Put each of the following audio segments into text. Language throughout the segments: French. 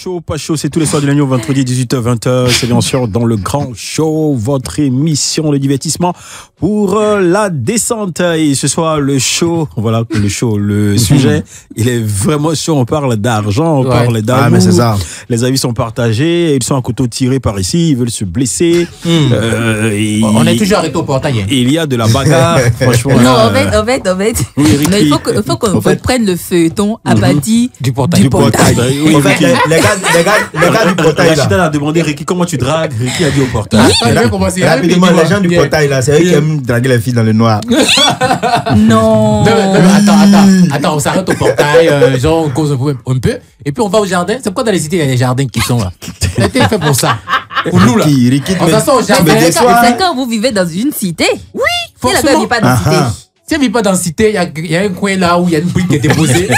Chaud, pas chaud, c'est tous les soirs du lundi au vendredi 18h-20h. C'est bien sûr dans le Grand Show, votre émission de divertissement pour la descente. Et ce soir, le show, voilà, le sujet, il est vraiment chaud. On parle d'argent, on parle d'amour. Ah, mais c'est ça. Les avis sont partagés, ils sont à couteau tiré par ici, ils veulent se blesser. On est toujours arrêté au portail. Il y a de la bagarre, franchement. Non, là, en fait. oui, Ricky, Mais il faut qu'on prenne le feuilleton à partir Du portail. du portail. Oui, En fait, Ricky. les gars du portail Rachida là. a demandé Ricky comment tu dragues. Ricky a dit au portail. Rapidement, les gens du portail là, c'est eux qui aiment draguer les filles dans le noir. Non. Attends, on s'arrête au portail, genre on cause un peu, et puis on va au jardin. C'est pourquoi dans les cités il y a des jardins qui sont là. Ça a été fait pour ça. Pour nous là. Ricky, On s'assoit au jardin. mais des soirs- C'est quand vous vivez dans une cité. Oui. Si la forcément. gueule n'est pas dans une cité. Si elle ne vit pas dans la cité, il y a un coin là où il y a une brique qui est déposée.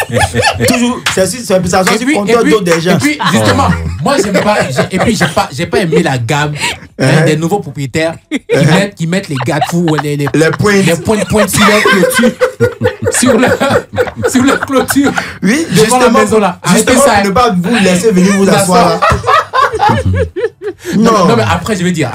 Toujours, ça Et sur compteur d'eau des gens. et puis, justement, moi, j'aime pas, j'ai pas aimé la gamme des nouveaux propriétaires qui mettent les garde-fous, les points. points sur leur clôture. sur leur clôture. Oui, Devant la maison là. Arrêtez Justement, ça. pour ne pas vous laisser venir vous asseoir là. Non, mais après, je vais dire.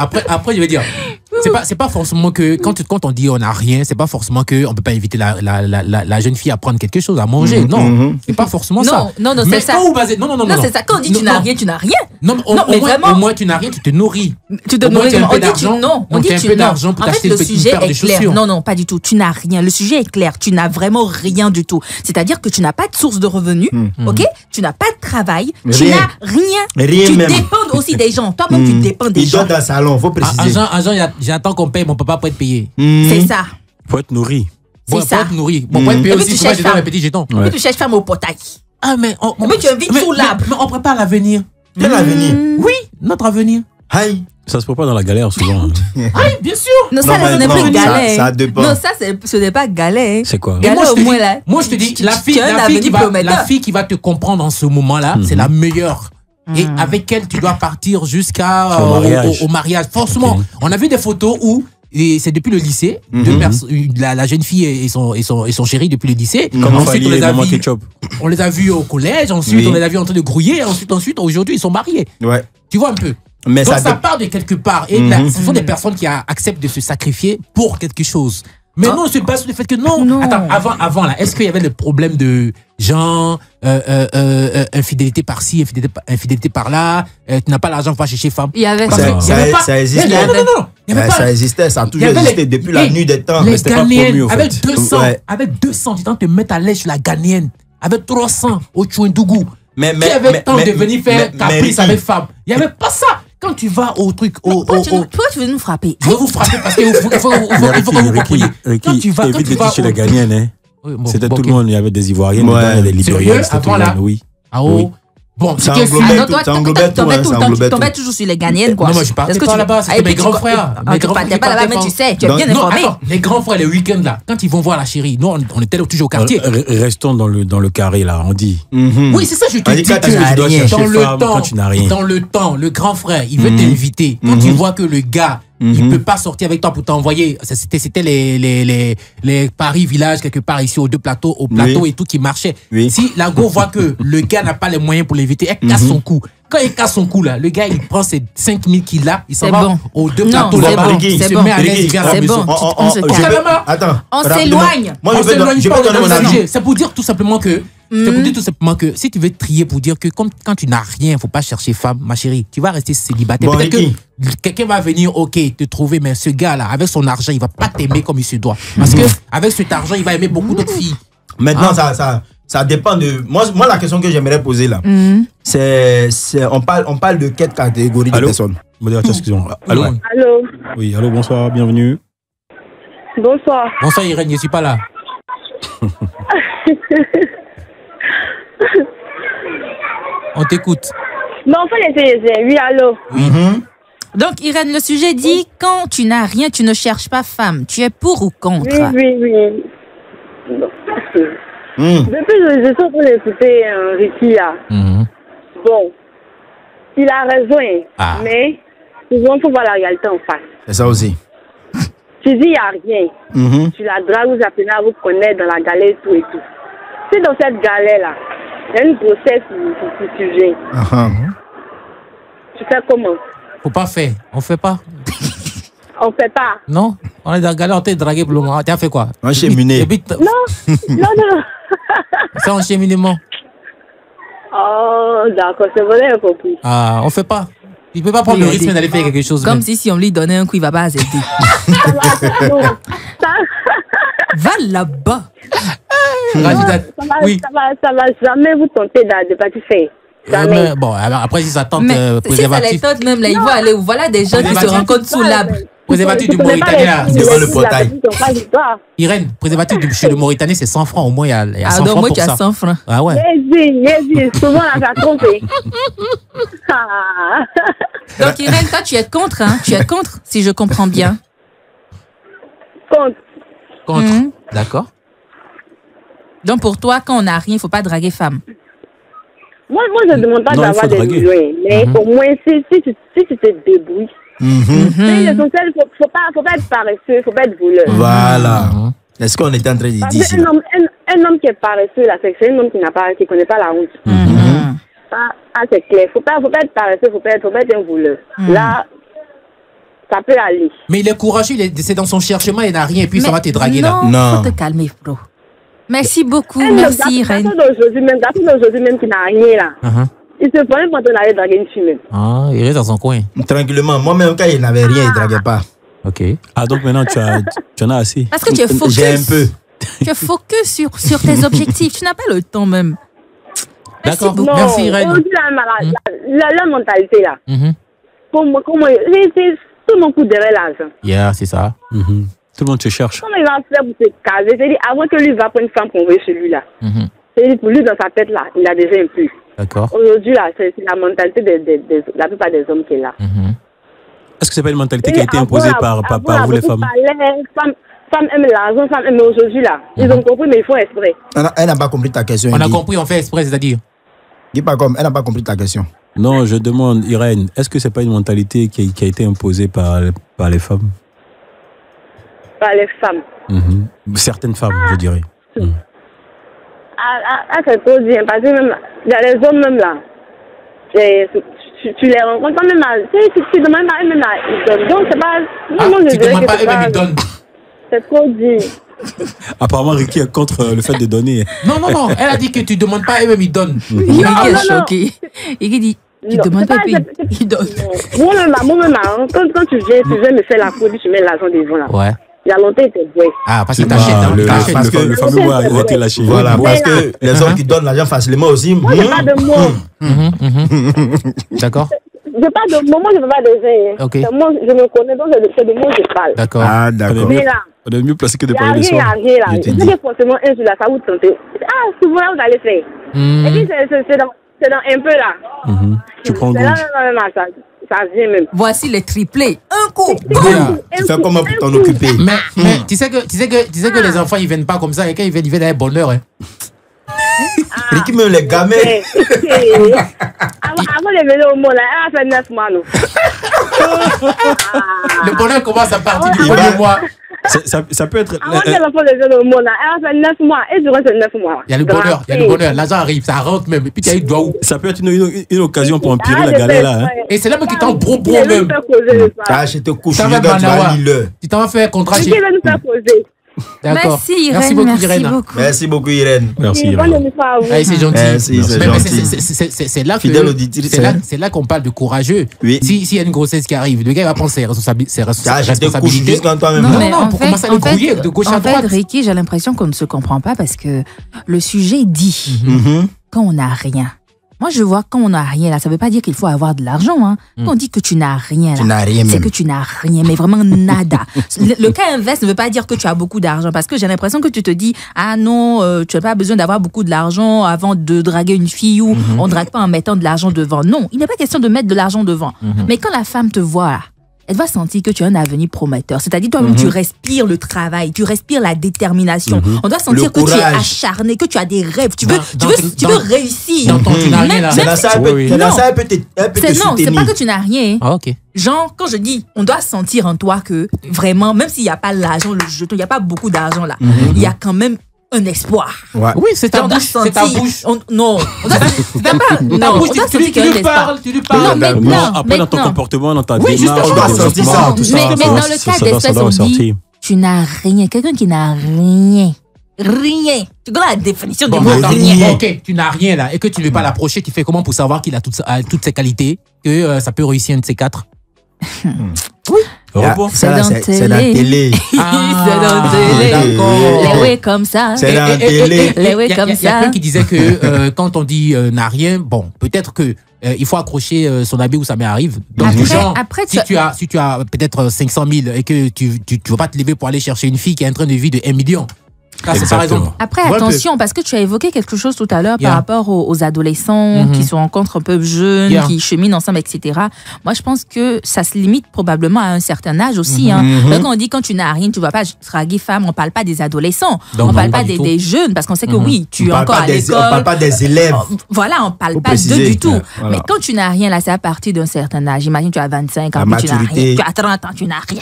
C'est pas forcément que quand on dit on n'a rien, c'est pas forcément que on peut pas inviter la jeune fille à prendre quelque chose à manger. Non, c'est pas forcément ça. Non, mais c'est ça. quand vous basez, non, C'est ça. Quand on dit tu n'as rien, tu n'as rien. Non, mais vraiment. au moins tu n'as rien, tu te nourris. Tu te Au moins, nourris. tu as un peu On dit tu d'argent. non. On Donc, dit tu as un tu peu non. d'argent pour En fait, t'acheter le une sujet paire de est clair. chaussures. Non, pas du tout. Tu n'as rien. Le sujet est clair. Tu n'as vraiment rien du tout. C'est-à-dire que tu n'as pas de source de revenus. Ok. Tu n'as pas de travail. Tu Rien. n'as rien. Rien Tu même. dépends aussi des gens. Toi-même, tu dépends des Il gens. dort dans le salon, faut préciser. J'attends qu'on paye mon papa pour être payé. C'est ça. Faut être nourri. Pour C'est ça. être nourri. Bon, pour être payé Et puis, aussi, tu faut pas cherches jeter femme. les petits jetons. Et puis tu cherches femme au portail. Ah, mais tu invites sous l'arbre. Mais on prépare l'avenir. Quel avenir? Oui, notre avenir. Aïe. Ça se prépare dans la galère souvent. Ah, bien sûr. Non, ça, Non, ce n'est mais pas non, galère. ça dépend. Non, ça, ce n'est pas galère. C'est quoi? Galère Moi, je te au moins dis- là. Moi, je te dis, Tu as un avenir prometteur. la fille qui va te comprendre en ce moment-là, c'est la meilleure. Et avec elle, tu dois partir jusqu'à au mariage. Forcément, Ok. on a vu des photos où et c'est depuis le lycée, la jeune fille et son chéri depuis le lycée. Comme Ensuite, Fali et Maman vus, Ketchup. on les a vus au collège. Ensuite, Oui. on les a vus en train de grouiller. Ensuite, aujourd'hui, ils sont mariés. Ouais. Tu vois un peu. Mais Donc ça ça dépend. part de quelque part. Et ce sont des personnes qui acceptent de se sacrifier pour quelque chose. Mais non, c'est pas sur le fait que non. Non. Attends, avant là, est-ce qu'il y avait le problème de genre infidélité par-ci, infidélité par-là, tu n'as pas l'argent pour aller chercher femme? Il y avait Parce ça. que il y avait pas- Ça existait. Non. Il y avait pas. Ça existait, ça a Il y toujours avait existé les- depuis la nuit des temps. Les c'était pas promu, Ghanéennes, au fait. avec 200, Ouais. avec 200, tu tentes de te mettre à l'aise sur la Ghanéenne, avec 300 au Chouindougou. Mais Qui avait le temps de venir faire caprice avec femme. Il n'y avait pas ça. Quand tu vas au truc, Pourquoi tu veux nous frapper? je vais vous frapper parce qu'il faut que vous compreniez. Quand tu vas évite de chez la au- Ghanéenne. Hein. Oui, bon, C'était bon, tout ok. le monde. Il y avait des Ivoiriennes, Ouais. dedans, il y avait des Sérieux? Libériennes. C'était tout Avant, le là? monde, oui. Ah oh. Bon, Ça ce qui est sûr- englobait Ah, tout, toi, ça englobait tout, tombais hein, tout ça le temps, englobait tu tombais tout. toujours sur les Ghanéennes, quoi. Non, moi, je partais Est-ce que pas tu- là-bas, Ah, c'était et mes puis grands tu- frères. Ah, Mes tu grands partais frères pas là-bas, qui mais tu partaient sais, tu es Donc, bien Non, informé. attends, les grands frères, les week-ends là, quand ils vont voir la chérie, nous on est allé toujours au quartier. Restons dans le carré, là, on dit. Oui, c'est ça, je te On dit dis quand que tu n'as dois rien. chercher dans le femme quand tu n'as rien. temps, le grand frère, il veut t'inviter. Quand tu vois que le gars, il peut pas sortir avec toi pour t'envoyer, c'était les Paris Village quelque part ici aux deux plateaux, au plateau Oui. et tout qui marchait. Oui. Si la go voit que le gars n'a pas les moyens pour l'inviter, elle casse son cou. Quand il casse son cou là, le gars il prend ses 5000 qu'il a, il s'en C'est va bon. aux deux Non, plateaux c'est là-bas, bon, il c'est se bon. met à l'aise, Ricky, il vient à la c'est maison. bon. On se je calme. vais- Attends. On rapidement. s'éloigne. Moi, On je vais s'éloigne pas donner de mon notre avis. sujet. C'est pour dire tout simplement que si tu veux trier pour dire que quand tu n'as rien, faut pas chercher femme, ma chérie, tu vas rester célibataire. Bon, Peut-être Ricky. que quelqu'un va venir, ok, te trouver, mais ce gars-là, avec son argent, il va pas t'aimer comme il se doit. Parce que avec cet argent, il va aimer beaucoup d'autres filles. Maintenant, ça dépend de. Moi, la question que j'aimerais poser là, on parle de quelle catégorie de Allô? personnes? Modérateur, excusez-moi. Allô? Allô, Oui, allô, bonsoir, bienvenue. bonsoir. Bonsoir Irène, je suis pas là. On t'écoute. Non, en fait, oui, allô. Donc, Irène, le sujet dit quand tu n'as rien, tu ne cherches pas femme. Tu es pour ou contre? Oui. Depuis, je suis en train d'écouter Ricky là. Bon, il a raison, hein. Ah. Mais souvent, il faut voir la réalité en face. C'est ça aussi. Tu dis, il n'y a rien. Tu la dragues, vous apprenez à vous connaître dans la galère et tout et tout. Si dans cette galère-là, J'ai une grossesse sur ce sujet. Tu fais comment? Faut pas faire. On fait pas. On fait pas. Non? On est dans la galère, on t'a dragué pour le moment. Tu as fait quoi? Un cheminé. Non. C'est un cheminement. Oh, d'accord, c'est vrai, j'ai compris. Ah, on fait pas. Il peut pas prendre le risque d'aller faire quelque chose. Comme si on lui donnait un coup, il va pas accepter. Va là-bas. Oui. Ça va jamais vous tenter de pas tout faire. Jamais. Bon, après, si ça tente si ça les tente même, là, ils vont aller où? Voilà des gens qui se rencontrent sous l'arbre. Préservatif du Mauritanien, là. Devant le portail. Irène, préservatif chez le Mauritanien, c'est 100 francs. Au moins, il y a 100 francs pour ça. Tu as 100 francs. Ah ouais. Vas-y. Souvent, on a trompé. Donc, Irène, toi, tu es contre, hein? Tu es contre, si je comprends bien. Contre. D'accord. Donc, pour toi, quand on n'a rien, il ne faut pas draguer femme. Moi, je ne demande pas d'avoir des millions. Mais au moins, si tu te débrouilles. L'essentiel, il ne faut pas être paresseux, il ne faut pas être voleur. Voilà. Est-ce qu'on était en train de dire ici? Un homme qui est paresseux, là, c'est un homme qui ne connaît pas la honte. C'est clair. Il ne faut pas être paresseux, il ne faut pas être un voleur. Là, ça peut aller. Mais il est courageux, c'est dans son cherchement, il n'a rien, et puis ça va te draguer là. Non, faut te calmer, bro. Merci beaucoup, merci Irène. Garçon d'aujourd'hui même qui n'a rien là. Il se prenait quand on allait draguer une fille même. Ah, il reste dans son coin. Tranquillement. Moi-même, quand il n'avait rien, il ne draguait pas. Ok. Ah, donc maintenant, tu en as assez. Parce que tu es focus. J'ai un peu. Tu es focus sur tes objectifs. Tu n'as pas le temps même. D'accord. Non, merci Irène. La mentalité là. Comment c'est tout mon coup derrière l'argent. Yeah, c'est ça. Tout le monde te cherche. Comment il va faire pour se caser? C'est-à-dire, avant que lui va prendre une femme qu'on veut celui-là. C'est-à-dire, pour lui, dans sa tête là, il a déjà un peu. D'accord. Aujourd'hui, là, c'est la mentalité de la plupart des hommes qui est là. Est-ce que c'est pas une mentalité qui a été imposée par vous, les femmes? Femmes aiment l'argent, femmes aiment aujourd'hui, là. Ils ont compris, mais ils font exprès. Elle n'a pas compris ta question. On a compris, on fait exprès, c'est-à-dire? Dis pas comme, elle n'a pas compris ta question. Non, je demande, Irène, est-ce que c'est pas une mentalité qui a été imposée par les femmes? Par les femmes. Certaines femmes, je dirais. C'est trop bien, parce que même, il y a les hommes même là. Tu les rencontres même là. Tu demandes pas même là, ils donnent. Donc c'est pas. Tu demandes pas eux-mêmes, ils donnent. C'est trop dit. Apparemment, Ricky est contre le fait de donner. Non, elle a dit que tu demandes pas eux-mêmes, ils donnent. Ricky est choqué. Ricky dit, tu demandes pas, puis ils donnent. Moi-même, quand tu viens me faire la produit, tu mets l'argent devant là. Ouais. Il y a longtemps, il était vrai. Ah, parce que t'achètes. Parce que le fameux mot a été lâché. Voilà, parce que les hommes qui donnent l'argent facilement aussi. Moi, j'ai pas de mots. D'accord. J'ai pas de mots, moi, je ne veux pas de rien. Ok. Moi, je me connais, donc c'est de mots que je parle. D'accord. Ah, d'accord. Mais là, On est mieux placé que de il parler de n'y ça. a rien là. Il y a forcément un jour là, ça vous tente. Ah, souvent là, vous allez faire. Et puis, c'est dans un peu là. Tu prends goût. C'est là, ça vient même. Voici les triplés. Un coup. Tu fais comment pour t'en occuper? Mais tu sais que les enfants, ils viennent pas comme ça. Et quand ils viennent avec bonheur. Hein. Ricky, même les gamins. Avant de venir au monde, elle a fait 9 mois. Le bonheur commence à partir du premier mois. Ça peut être. Avant que l'enfant devienne au monde, elle a fait 9 mois. Et durant ces 9 mois. Il y a le bonheur, l'argent arrive, ça rentre même. Et puis tu as eu doigt où? Ça peut être une occasion pour empirer la galère là. Hein. Et c'est là même qui t'en bro même. Ah, je te couche, Ça va, tu vas Manawa. l'heure. Tu t'en vas faire un contrat chez. Qui va nous faire poser? D'accord. Merci Irène. Merci beaucoup, Irène. Merci beaucoup, Irène. Merci. Bonne émission à vous. Allez, c'est gentil. Merci, c'est Mais gentil. c'est là que Fidèle auditrice. c'est là qu'on parle de courageux. Oui. S'il y a une grossesse qui arrive, le gars va prendre ses Ah, je te couche responsabilités. jusqu'en toi-même. Non, mais pour commencer à le grouiller de gauche à droite. En fait, Ricky, j'ai l'impression qu'on ne se comprend pas parce que le sujet dit quand on n'a rien. Moi, je vois quand on n'a rien, là, ça ne veut pas dire qu'il faut avoir de l'argent. Hein. Quand on dit que tu n'as rien, là, Tu n'as rien c'est même. que tu n'as rien, mais vraiment nada. Le cas inverse ne veut pas dire que tu as beaucoup d'argent, parce que j'ai l'impression que tu te dis, ah non, tu n'as pas besoin d'avoir beaucoup de l'argent avant de draguer une fille ou on ne drague pas en mettant de l'argent devant. Non, il n'est pas question de mettre de l'argent devant. Mais quand la femme te voit, là, elle va sentir que tu as un avenir prometteur. C'est-à-dire, toi-même, tu respires le travail, tu respires la détermination. On doit sentir que tu es acharné, que tu as des rêves. Tu veux réussir. Dans ton tu n'as rien là. C'est dans ça, elle peut te Non, c'est soutenir. pas que tu n'as rien. Ah, ok. Genre, quand je dis, on doit sentir en toi que vraiment, même s'il n'y a pas l'argent, le jeton, il n'y a pas beaucoup d'argent là, il y a quand même un espoir. Ouais. Oui, c'est ta On doit bouche. C'est ta sentir- bouche. Non, on doit, même pas. Ta Non, bouche, on doit tu sentir qu'il y a un lui espoir. parles, tu lui Non, parles. mais- Non, Maintenant, après, dans ton maintenant. comportement, dans ta Oui, démarche, justement, on doit sortir ça, tout ça. Mais dans le cas d'espèce, on dit, tu n'as rien. Quelqu'un qui n'a rien. Rien. Tu connais la définition Bon, du mot attends, rien. ok, tu n'as rien là et que tu ne veux pas l'approcher, tu fais comment pour savoir qu'il a toutes ses qualités, que ça peut réussir un de ces quatre? Repos. Ça, là, c'est la télé. C'est dans télé. d'accord. Les ouais comme ça. C'est la télé. Les ouais Il y a comme ça. quelqu'un qui disait que quand on dit n'a rien, bon, peut-être que il faut accrocher son habit où ça m'est arrive. Donc, Après- du genre, après, si tu as peut-être 500 000 et que tu ne veux pas te lever pour aller chercher une fille qui est en train de vivre de 1 million. Ça, c'est par Exactement. exemple. Après, Ouais, attention, parce que tu as évoqué quelque chose tout à l'heure Yeah. par rapport aux adolescents qui se rencontrent un peu jeunes, Yeah. qui cheminent ensemble, etc. Moi, je pense que ça se limite probablement à un certain âge aussi. Hein. Donc, on dit quand tu n'as rien, tu ne vas pas draguer femme. On ne parle pas des adolescents. Donc, on ne parle non, pas pas du tout. des jeunes, parce qu'on sait que oui, tu es On encore à on l'école. parle pas des élèves. Voilà, on ne parle Faut pas préciser. d'eux du tout. Ouais, voilà. Mais quand tu n'as rien, là, c'est à partir d'un certain âge. Imagine, tu as 25 ans, La puis tu n'as maturité. rien. Tu as 30 ans, tu n'as rien.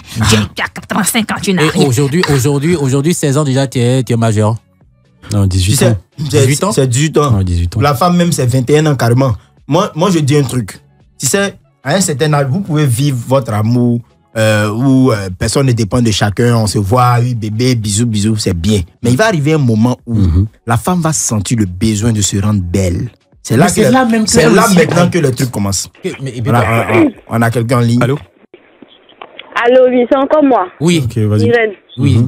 Tu as 85 ans, tu n'as Et rien. aujourd'hui, 16 ans déjà, tu es majeur. Non, Tu 18 sais, ans. 18 ans? C'est 18 ans. Ouais, 18 ans. La femme même, c'est 21 ans carrément. Moi, je dis un truc. Tu sais, à un certain âge, vous pouvez vivre votre amour où personne ne dépend de chacun. On se voit, oui, bébé, bisous, bisous, c'est bien. Mais il va arriver un moment où la femme va sentir le besoin de se rendre belle. C'est là, Mais c'est là même que c'est elle là aussi. maintenant que le truc commence. Mais, Voilà, on a quelqu'un en ligne. Allô? Allô, oui, c'est encore moi. oui, Ok, vas-y. Irène. oui,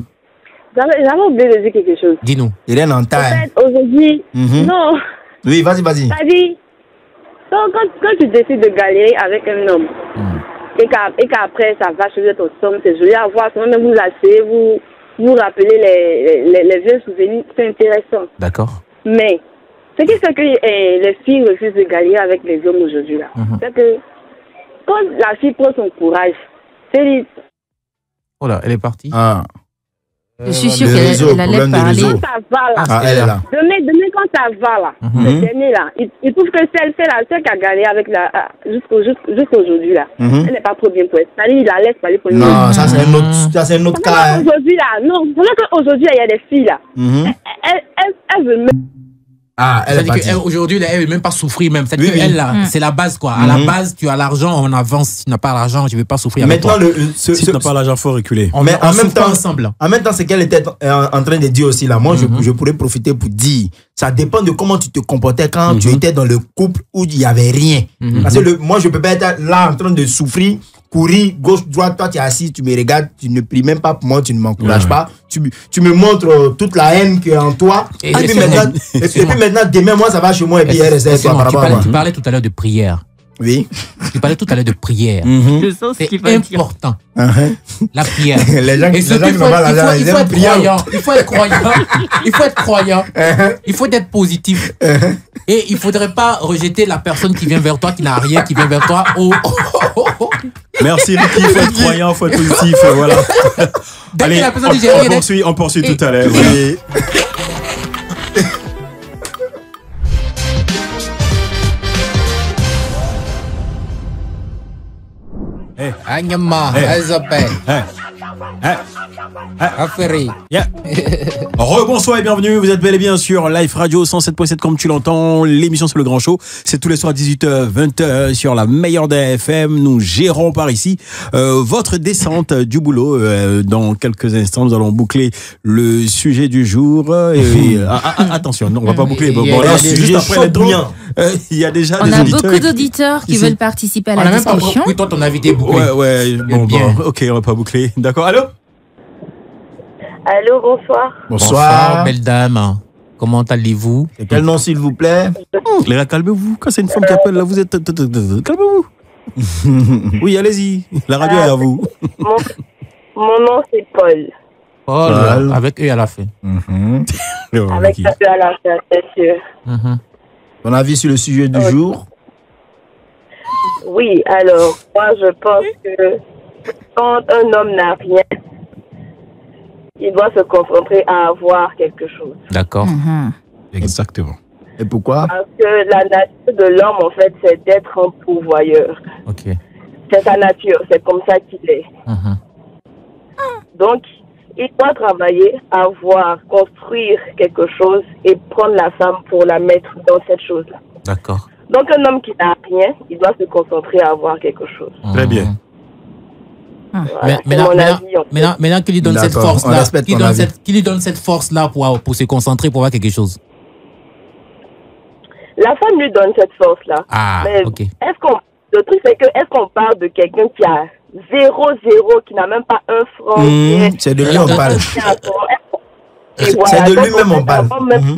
J'avais oublié de dire quelque chose. dis-nous. Irène en En taille. fait, aujourd'hui, non, Oui, vas-y. c'est-à-dire, quand tu décides de galérer avec un homme, et qu'après ça va changer ton somme, c'est joli à voir, sinon même vous lassez, vous rappelez les vieux souvenirs, c'est intéressant. D'accord. Mais, ce qui fait que les filles refusent de galérer avec les hommes aujourd'hui, là, c'est que quand la fille prend son courage, c'est Oh là, elle est partie. Ah, Je suis sûre le réseau, qu'elle allait problème de parler. réseau. quand ça va là. Ah, elle est là. Demain, quand ça va là, le dernier là, il trouve que celle qui a galéré avec jusqu'aujourd'hui là, elle n'est pas trop bien pour elle. C'est-à-dire, il la laisse parler pour une autre. Non, ça c'est un autre cas. hein. Aujourd'hui là, non, c'est vrai qu'aujourd'hui il y a des filles là, elles veulent même. Ah, elle est C'est-à-dire partie. qu'aujourd'hui, elle ne veut même pas souffrir même. C'est-à-dire Oui, oui. qu'elle, là, c'est la base, quoi. À la base, tu as l'argent, on avance. Si tu n'as pas l'argent, je ne vais pas souffrir avec Maintenant, toi. ce- Si tu n'as pas l'argent, il faut reculer. On, mais on en même souffre pas temps- ensemble. En même temps, c'est qu'elle était en train de dire aussi là. Moi, je pourrais profiter pour dire, ça dépend de comment tu te comportais quand tu étais dans le couple où il n'y avait rien. Parce que moi, je peux pas être là en train de souffrir, courir gauche, droite. Toi, tu es assis, tu me regardes, tu ne pries même pas pour moi, tu ne m'encourages pas. Tu me montres toute la haine qui est en toi. Et Et puis c'est maintenant, bon. et puis maintenant, demain, moi, ça va chez moi et puis elle reste avec toi Simon, par tu rapport à moi. parlais tout à l'heure de prière. Oui. Tu parlais tout à l'heure de prière. Je sens ce C'est qu'il va dire. important, Uh-huh. la prière. Les gens Et qui surtout, n'ont pas l'argent, ils aiment prier. il faut être croyant. Il faut être croyant. Il faut être positif. Et il ne faudrait pas rejeter la personne qui vient vers toi, qui n'a rien, qui vient vers toi. Merci Ricky, il faut être croyant, il faut être positif. Voilà. Dès Allez, que la personne dit j'ai rien, on poursuit Et- tout à l'heure. Oui. Agnement, Eh. Ezopé, Hein, hein, Affaire. yeah. Rebonsoir et bienvenue, vous êtes bel et bien sur Live Radio 107.7 comme tu l'entends, l'émission c'est le grand show, c'est tous les soirs à 18h, 20h sur la meilleure des FM, nous gérons par ici votre descente du boulot, dans quelques instants nous allons boucler le sujet du jour, attention, non on va pas boucler, bon, Yeah, là, yeah, c'est yeah, juste après chaud l'intro, bouillant. il y a déjà On des a auditeurs beaucoup d'auditeurs qui qui veulent participer à On la n'a même pas discussion. pris toi ton invité bouclé. Ouais, bon, Bien. bon, ok, on va pas boucler, d'accord, allô? Allô, bonsoir. Bonsoir. belle dame. Comment allez-vous? Et quel nom, s'il vous plaît? Les gars, calmez-vous. Quand c'est une femme qui appelle, là, vous êtes. Calmez-vous. Oui, allez-y. La radio est à vous. Mon nom c'est Paul. Oh là, avec eux à la fin. Avec ça à la fin, c'est sûr. Ton avis sur le sujet du jour? Oui, alors, moi je pense que quand un homme n'a rien, il doit se confronter à avoir quelque chose. D'accord. Exactement. Et pourquoi? Parce que la nature de l'homme, en fait, c'est d'être un pourvoyeur. Ok. C'est sa nature, c'est comme ça qu'il est. Donc, il doit travailler, avoir, construire quelque chose et prendre la femme pour la mettre dans cette chose-là. D'accord. Donc un homme qui n'a rien, il doit se concentrer à avoir quelque chose. Très bien. Voilà, c'est mon avis, en fait. Maintenant qu'il lui donne cette D'accord, on force-là, respecte qu'il ton avis. lui donne cette force-là pour se concentrer, pour avoir quelque chose. La femme lui donne cette force-là. Ah, Mais ok. le truc, c'est que est-ce qu'on parle de quelqu'un qui a 0, qui n'a même pas un franc C'est de lui on parle. Et C'est voilà, de donc, lui-même on parle. Même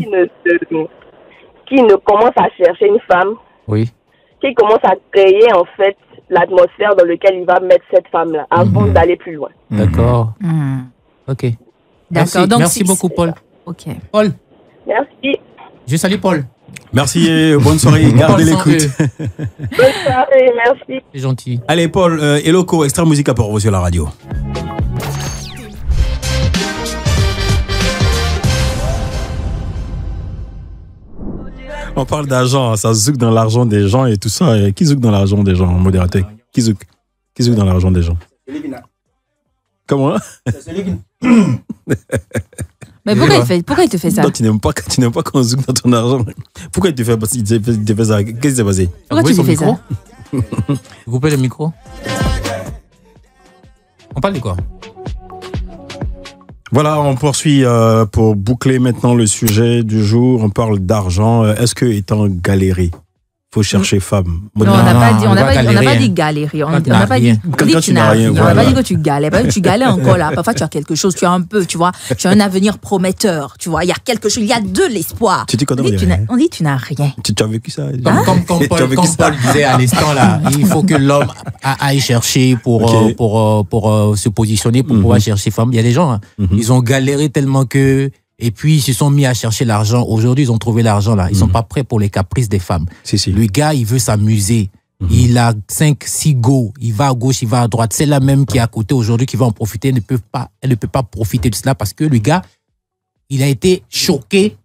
qui ne commence à chercher une femme, Oui. qui commence à créer en fait l'atmosphère dans laquelle il va mettre cette femme-là avant d'aller plus loin. D'accord. Ok. Merci, D'accord. Donc, merci beaucoup, Paul. Ok. Paul, Merci. je salue Paul. Merci et bonne soirée. Gardez Paul sans l'écoute. E. Bonne soirée, merci. C'est gentil. Allez, Paul, Eloko, extra musique à Port sur la radio. On parle d'argent, ça zouk dans l'argent des gens et tout ça. Et qui zouk dans l'argent des gens, modérateur? Qui zouk dans l'argent des gens? Comment? C'est celui qui... Mais pourquoi il te fait ça? Non, tu n'aimes pas qu'on zouk dans ton argent. Pourquoi il te fait ça? Qu'est-ce qui s'est passé? Pourquoi tu lui fais ça? Vous coupez le micro. On parle de quoi? Voilà, on poursuit pour boucler maintenant le sujet du jour. On parle d'argent. Est-ce que étant galéré, faut chercher femme? Non, on n'a pas dit, on on n'a va pas galérer, dit galérer. On Quand tu n'a n'as pas dit, rien. on dit Quand que tu tu n'as n'as rien, rien. On n'a voilà. pas dit que tu galères. Pas que tu galères encore là. Parfois, tu as quelque chose, tu as un peu, tu vois, tu as un avenir prometteur. Tu vois, il y a quelque chose, il y a de l'espoir. Tu dis quoi, non, On dit, il y a rien. on dit que tu n'as rien. Tu as vécu ça? Comme Tu as Paul, vécu ça? Paul disait à l'instant là, il faut que l'homme aille chercher pour se positionner, pour pouvoir chercher femme. Il y a des gens, hein, ils ont galéré tellement que, et puis ils se sont mis à chercher l'argent. Aujourd'hui, ils ont trouvé l'argent là. Ils sont pas prêts pour les caprices des femmes. Si. Le gars, il veut s'amuser. Il a 5, 6 go. Il va à gauche, il va à droite. C'est la même qui est à côté aujourd'hui qui va en profiter. Elle ne peut pas profiter de cela parce que le gars, il a été choqué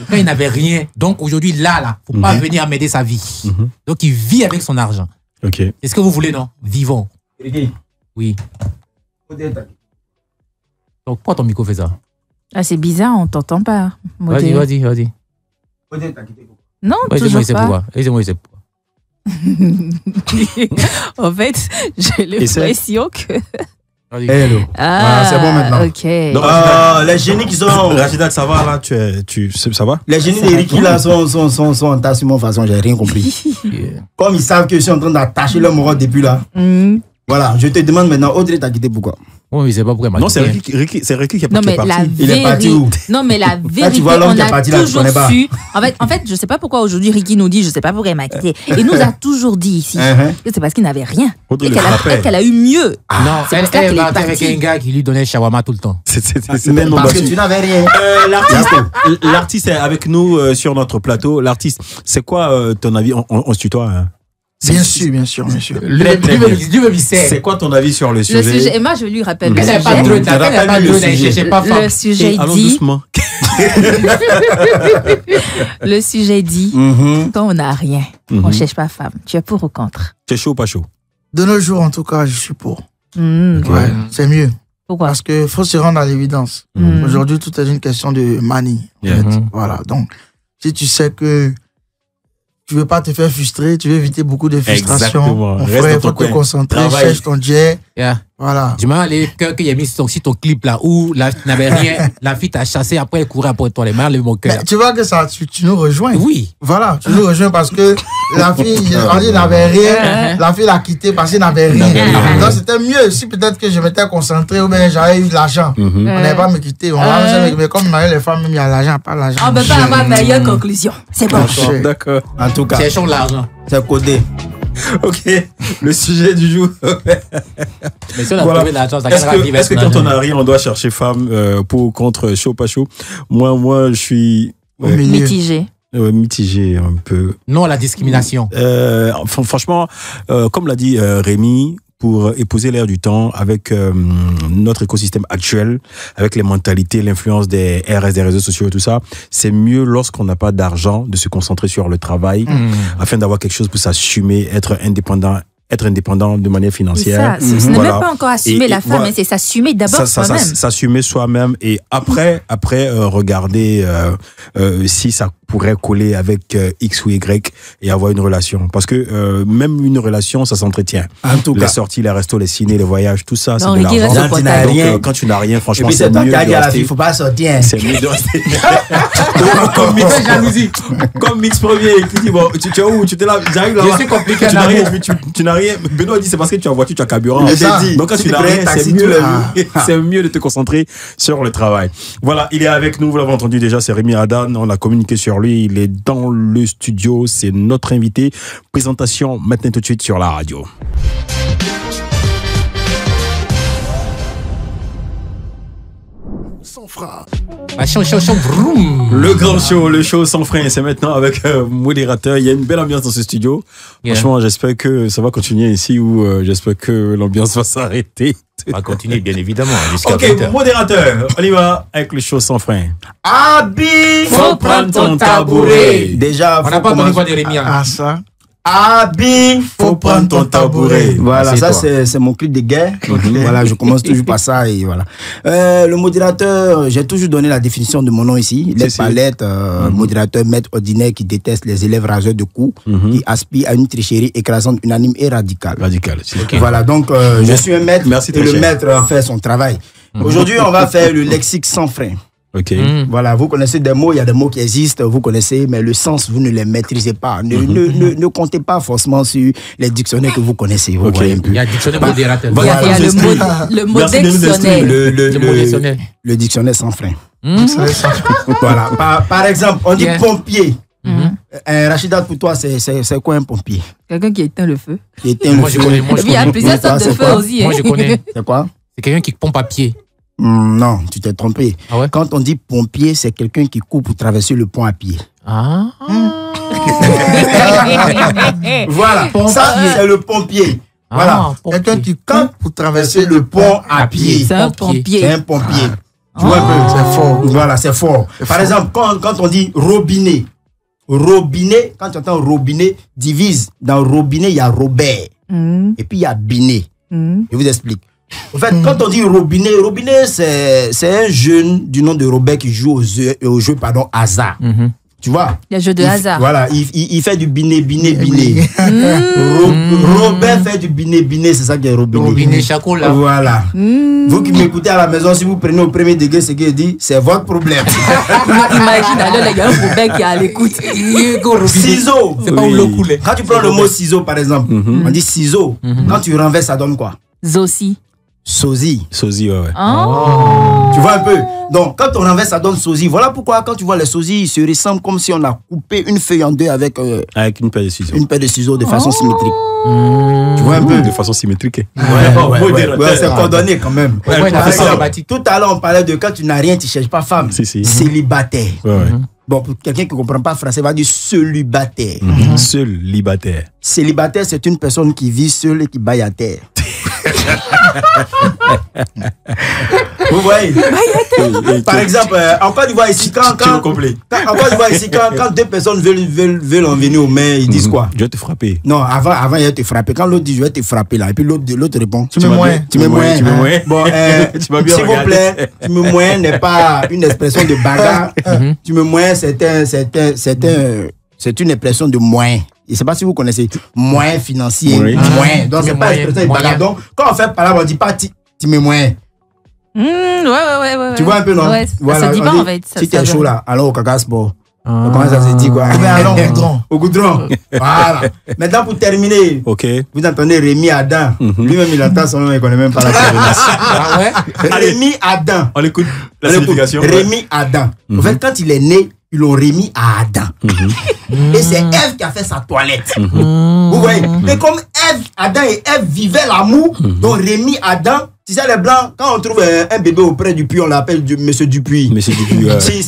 quand il n'avait rien. Donc aujourd'hui, là, faut pas venir m'aider sa vie. Donc il vit avec son argent. Ok. C'est ce que vous voulez, non? Vivons. Oui. Donc pourquoi ton micro fait ça? Ah, c'est bizarre, on t'entend pas. Vas-y. Non, Ouais, toujours c'est pas. pourquoi. Dis-moi, c'est pourquoi. En fait, j'ai l'impression que. Hello. Ah, c'est bon maintenant. Ok. Les génies qui sont... Rachida, ça va là? Ça va? Les génies de Ricky là sont en tas sur mon façon, j'ai rien compris. Comme ils savent que je suis en train d'attacher leur morotte depuis là. Voilà, je te demande maintenant, Audrey t'a quitté pourquoi? Oui, mais c'est pas pourquoi. Non, c'est Ricky qui est Non, mais parti. Il est parti où? Non, mais la vérité, tu vois l'homme on qui est a parti là, tu toujours connais pas. su. En fait, je sais pas pourquoi aujourd'hui Ricky nous dit, je sais pas pourquoi elle m'a quitté. Il nous a toujours dit ici que c'est parce qu'il n'avait rien. Audrey Et le qu'elle rappelle. qu'elle a eu mieux. Non, C'est elle pour ça qu'elle est partait avec partie. un gars qui lui donnait shawarma tout le temps. Mais non, Parce bah, que tu n'avais rien. l'artiste est avec nous sur notre plateau. L'artiste, c'est quoi ton avis? On se tutoie. Hein? Bien sûr. Lui-même, il sait. C'est quoi ton avis sur le Le sujet? sujet, et moi je lui rappelle le Elle n'a pas sujet. de elle n'a pas de cherchez pas femme. Le sujet Allons dit, doucement. le sujet dit, quand on n'a rien, on cherche pas femme. Tu es pour ou contre? C'est chaud ou pas chaud? De nos jours, en tout cas, je suis pour. Hmm. Ouais, c'est mieux. Pourquoi? Parce qu'il faut se rendre à l'évidence. Aujourd'hui, tout est une question de money. en Yeah. fait. Voilà. Donc, si tu sais que tu veux pas te faire frustrer, tu veux éviter beaucoup de frustration. Exactement. Mon Reste frère, dans il faut ton te coin. concentrer, Travaille. cherche ton jet. Yeah. Voilà. Je m'en allais cœur qu'il y a mis sur ton clip là où là, tu n'avais rien. La fille t'a chassé, après elle courait après toi. Les mains, mon cœur. Mais tu vois que ça, tu nous rejoins. Oui. Voilà, tu nous rejoins parce que la fille, on dit, n'avait rien. La fille l'a quitté parce qu'il n'avait rien. Donc c'était mieux si peut-être que je m'étais concentré ou bien j'avais eu de l'argent. On n'avait pas me quitter. Mais comme les femmes, même il y a l'argent, pas l'argent. On ne peut pas avoir meilleure conclusion. C'est bon. D'accord. En tout cas, Cherchons l'argent. c'est codé. Ok. Le sujet du jour. Mais si on a Voilà. trouvé l'argent, ça Est-ce gagnera vivre que quand on a rien, on doit chercher femme pour ou contre, chaud pas chaud? Moi, je suis Au milieu. Mitigé. mitigé un peu. Non à la discrimination. Franchement, comme l'a dit Rémi, pour épouser l'air du temps avec notre écosystème actuel, avec les mentalités, l'influence des RS, des réseaux sociaux et tout ça, c'est mieux lorsqu'on n'a pas d'argent de se concentrer sur le travail afin d'avoir quelque chose pour s'assumer, être indépendant, être indépendant de manière financière. Ça, ce n'est même pas encore assumer la femme, c'est s'assumer d'abord soi-même. S'assumer soi-même et après regarder si ça pourrait coller avec X ou Y et avoir une relation. Parce que même une relation, ça s'entretient. En tout cas. Les sorties, les restos, les ciné, les voyages, tout ça, c'est Non, de l'argent. Quand tu n'as rien, Quand tu n'as rien, franchement, et puis c'est mieux de il rester. faut pas sortir. C'est mieux de rester. Comme Mix Premier qui dit bon, tu es où? Tu t'es là, j'arrive là. C'est compliqué. Tu n'as rien. Benoît dit c'est parce que tu as voiture, tu as carburant. Donc quand Si tu tu n'as prends un rien, taxi, tu c'est mieux de te concentrer sur le travail. Voilà, il est avec nous, vous l'avez entendu déjà, c'est Rémi Adan. On a communiqué sur lui, il est dans le studio, c'est notre invité. Présentation maintenant tout de suite sur la radio. Sans frein. Le grand show, le show sans frein, c'est maintenant avec modérateur. Il y a une belle ambiance dans ce studio. Yeah. Franchement, j'espère que ça va continuer ici ou j'espère que l'ambiance va s'arrêter. On va continuer, bien évidemment, jusqu'à Ok, 20h. modérateur, on y va avec le show sans frein. Abi, Faut prendre ton tabouret. Déjà, On n'a pas entendu quoi de Rémi. Hein. Ah, ça. Abi, Faut prendre ton tabouret. Voilà, Ah, ça c'est c'est mon cri de guerre. Voilà, je commence toujours par ça et voilà. Le modérateur, j'ai toujours donné la définition de mon nom ici. Les Si. palettes, modérateur, maître ordinaire qui déteste les élèves raseurs de coups, qui aspire à une tricherie écrasante, unanime et radicale. Radical. C'est ok. Voilà, donc je suis un maître Merci, et très le cher. maître fait son travail. Aujourd'hui, on va faire le lexique sans frein. Ok. Voilà, vous connaissez des mots, il y a des mots qui existent, vous connaissez, mais le sens, vous ne les maîtrisez pas. Ne comptez pas forcément sur les dictionnaires que vous connaissez. Vous Ok. voyez un peu. Il y a dictionnaire modérateur. Il y a Voilà, le mot Merci de nous dictionnaire. Le mot dictionnaire. Le dictionnaire sans frein. Ça, ça. Voilà. Par exemple, on dit Yeah. pompier. Rachida, pour toi, c'est quoi un pompier? Quelqu'un qui éteint le feu. Qui éteint Moi, le je feu. connais. Moi, Et je puis il y a connais. plusieurs Toi, sortes de c'est feux quoi? aussi. Moi, je connais. C'est quoi? C'est quelqu'un qui pompe à pied. Non, tu t'es trompé. Ah ouais? Quand on dit pompier, c'est quelqu'un qui court pour traverser le pont à pied. Ah. Voilà. Ça, c'est le pompier. Voilà. Quelqu'un qui Quand court pour traverser le pont à pied. C'est un Pompier. C'est pompier. un pompier. Tu vois un peu? C'est fort. Voilà, c'est fort. Par exemple, quand on dit robinet, robinet, quand tu entends robinet, divise. Dans robinet, il y a Robert. Et puis il y a binet. Je vous explique. En fait, quand on dit robinet, robinet, c'est un jeune du nom de Robert qui joue au jeu hasard. Tu vois? Il y a jeu de hasard. Voilà, il fait du binet. Robert fait du binet, c'est ça qui est robinet. Robinet Chaco, là. Voilà. Vous qui m'écoutez à la maison, si vous prenez au premier degré ce qu'il dit, c'est votre problème. Imagine, alors, il y a un Robert qui est à l'écoute. Ciseaux. C'est pas où le couler. Quand tu prends le mot ciseau, par exemple, on dit ciseau. Quand tu renverses, ça donne quoi? Zossi. Sosie. Sosie, ouais. Oh. Tu vois un peu? Donc, quand on renverse, ça donne sosie. Voilà pourquoi, quand tu vois les sosies, ils se ressemblent comme si on a coupé une feuille en deux avec Avec une paire de ciseaux. une paire de ciseaux de façon symétrique. Tu vois un peu? De façon symétrique. Ouais, c'est coordonné quand même. Ouais, Par t'as fait ça, exemple, Baptiste. tout à l'heure, on parlait de quand tu n'as rien, tu ne cherches pas femme. Si. Célibataire. Ouais. Bon, pour quelqu'un qui ne comprend pas français, va dire célibataire. Seul, libataire. Célibataire, c'est une personne qui vit seule et qui baille à terre. Vous voyez? Par exemple, en Côte d'Ivoire ici, quand deux personnes veulent en venir au maire, ils disent quoi? Je vais te frapper. Non, avant il va te frapper. Quand l'autre dit je vais te frapper là, et puis l'autre répond Tu me moyens. Tu me moyens. Tu me moyens. Bon, Tu m'as bien s'il vous regardé. plaît, tu me moyens n'est pas une expression de bagarre. Tu me moyens, c'est une expression de moyen. Je ne sais pas si vous connaissez moyen financier, Oui. moyen. Donc, c'est pas moyen, expression de moyen. bagarre. Donc, quand on fait par là, on dit pas tu me moyens. Ouais. Tu vois un peu, non? Ouais, ça se dit on pas dit, en fait. Si t'es chaud là, alors au caca sport. Ah. Comment ça se dit quoi? Mais allons au goudron. Au goudron. Voilà. Maintenant, pour terminer, Ok. vous entendez Rémi Adam. Lui-même, il entend son nom, il ne connaît même pas la différence. Ah ouais? Rémi Adam. On écoute la On écoute. signification. Rémi Adam. En fait, quand il est né, ils l'ont remis à Adam. Et c'est Ève qui a fait sa toilette. Vous voyez? Et comme Adam et Ève vivaient l'amour, donc Rémi Adam, tu sais, les Blancs, quand on trouve un bébé auprès du puits, on l'appelle Monsieur Dupuis. Monsieur Dupuis, ouais. Si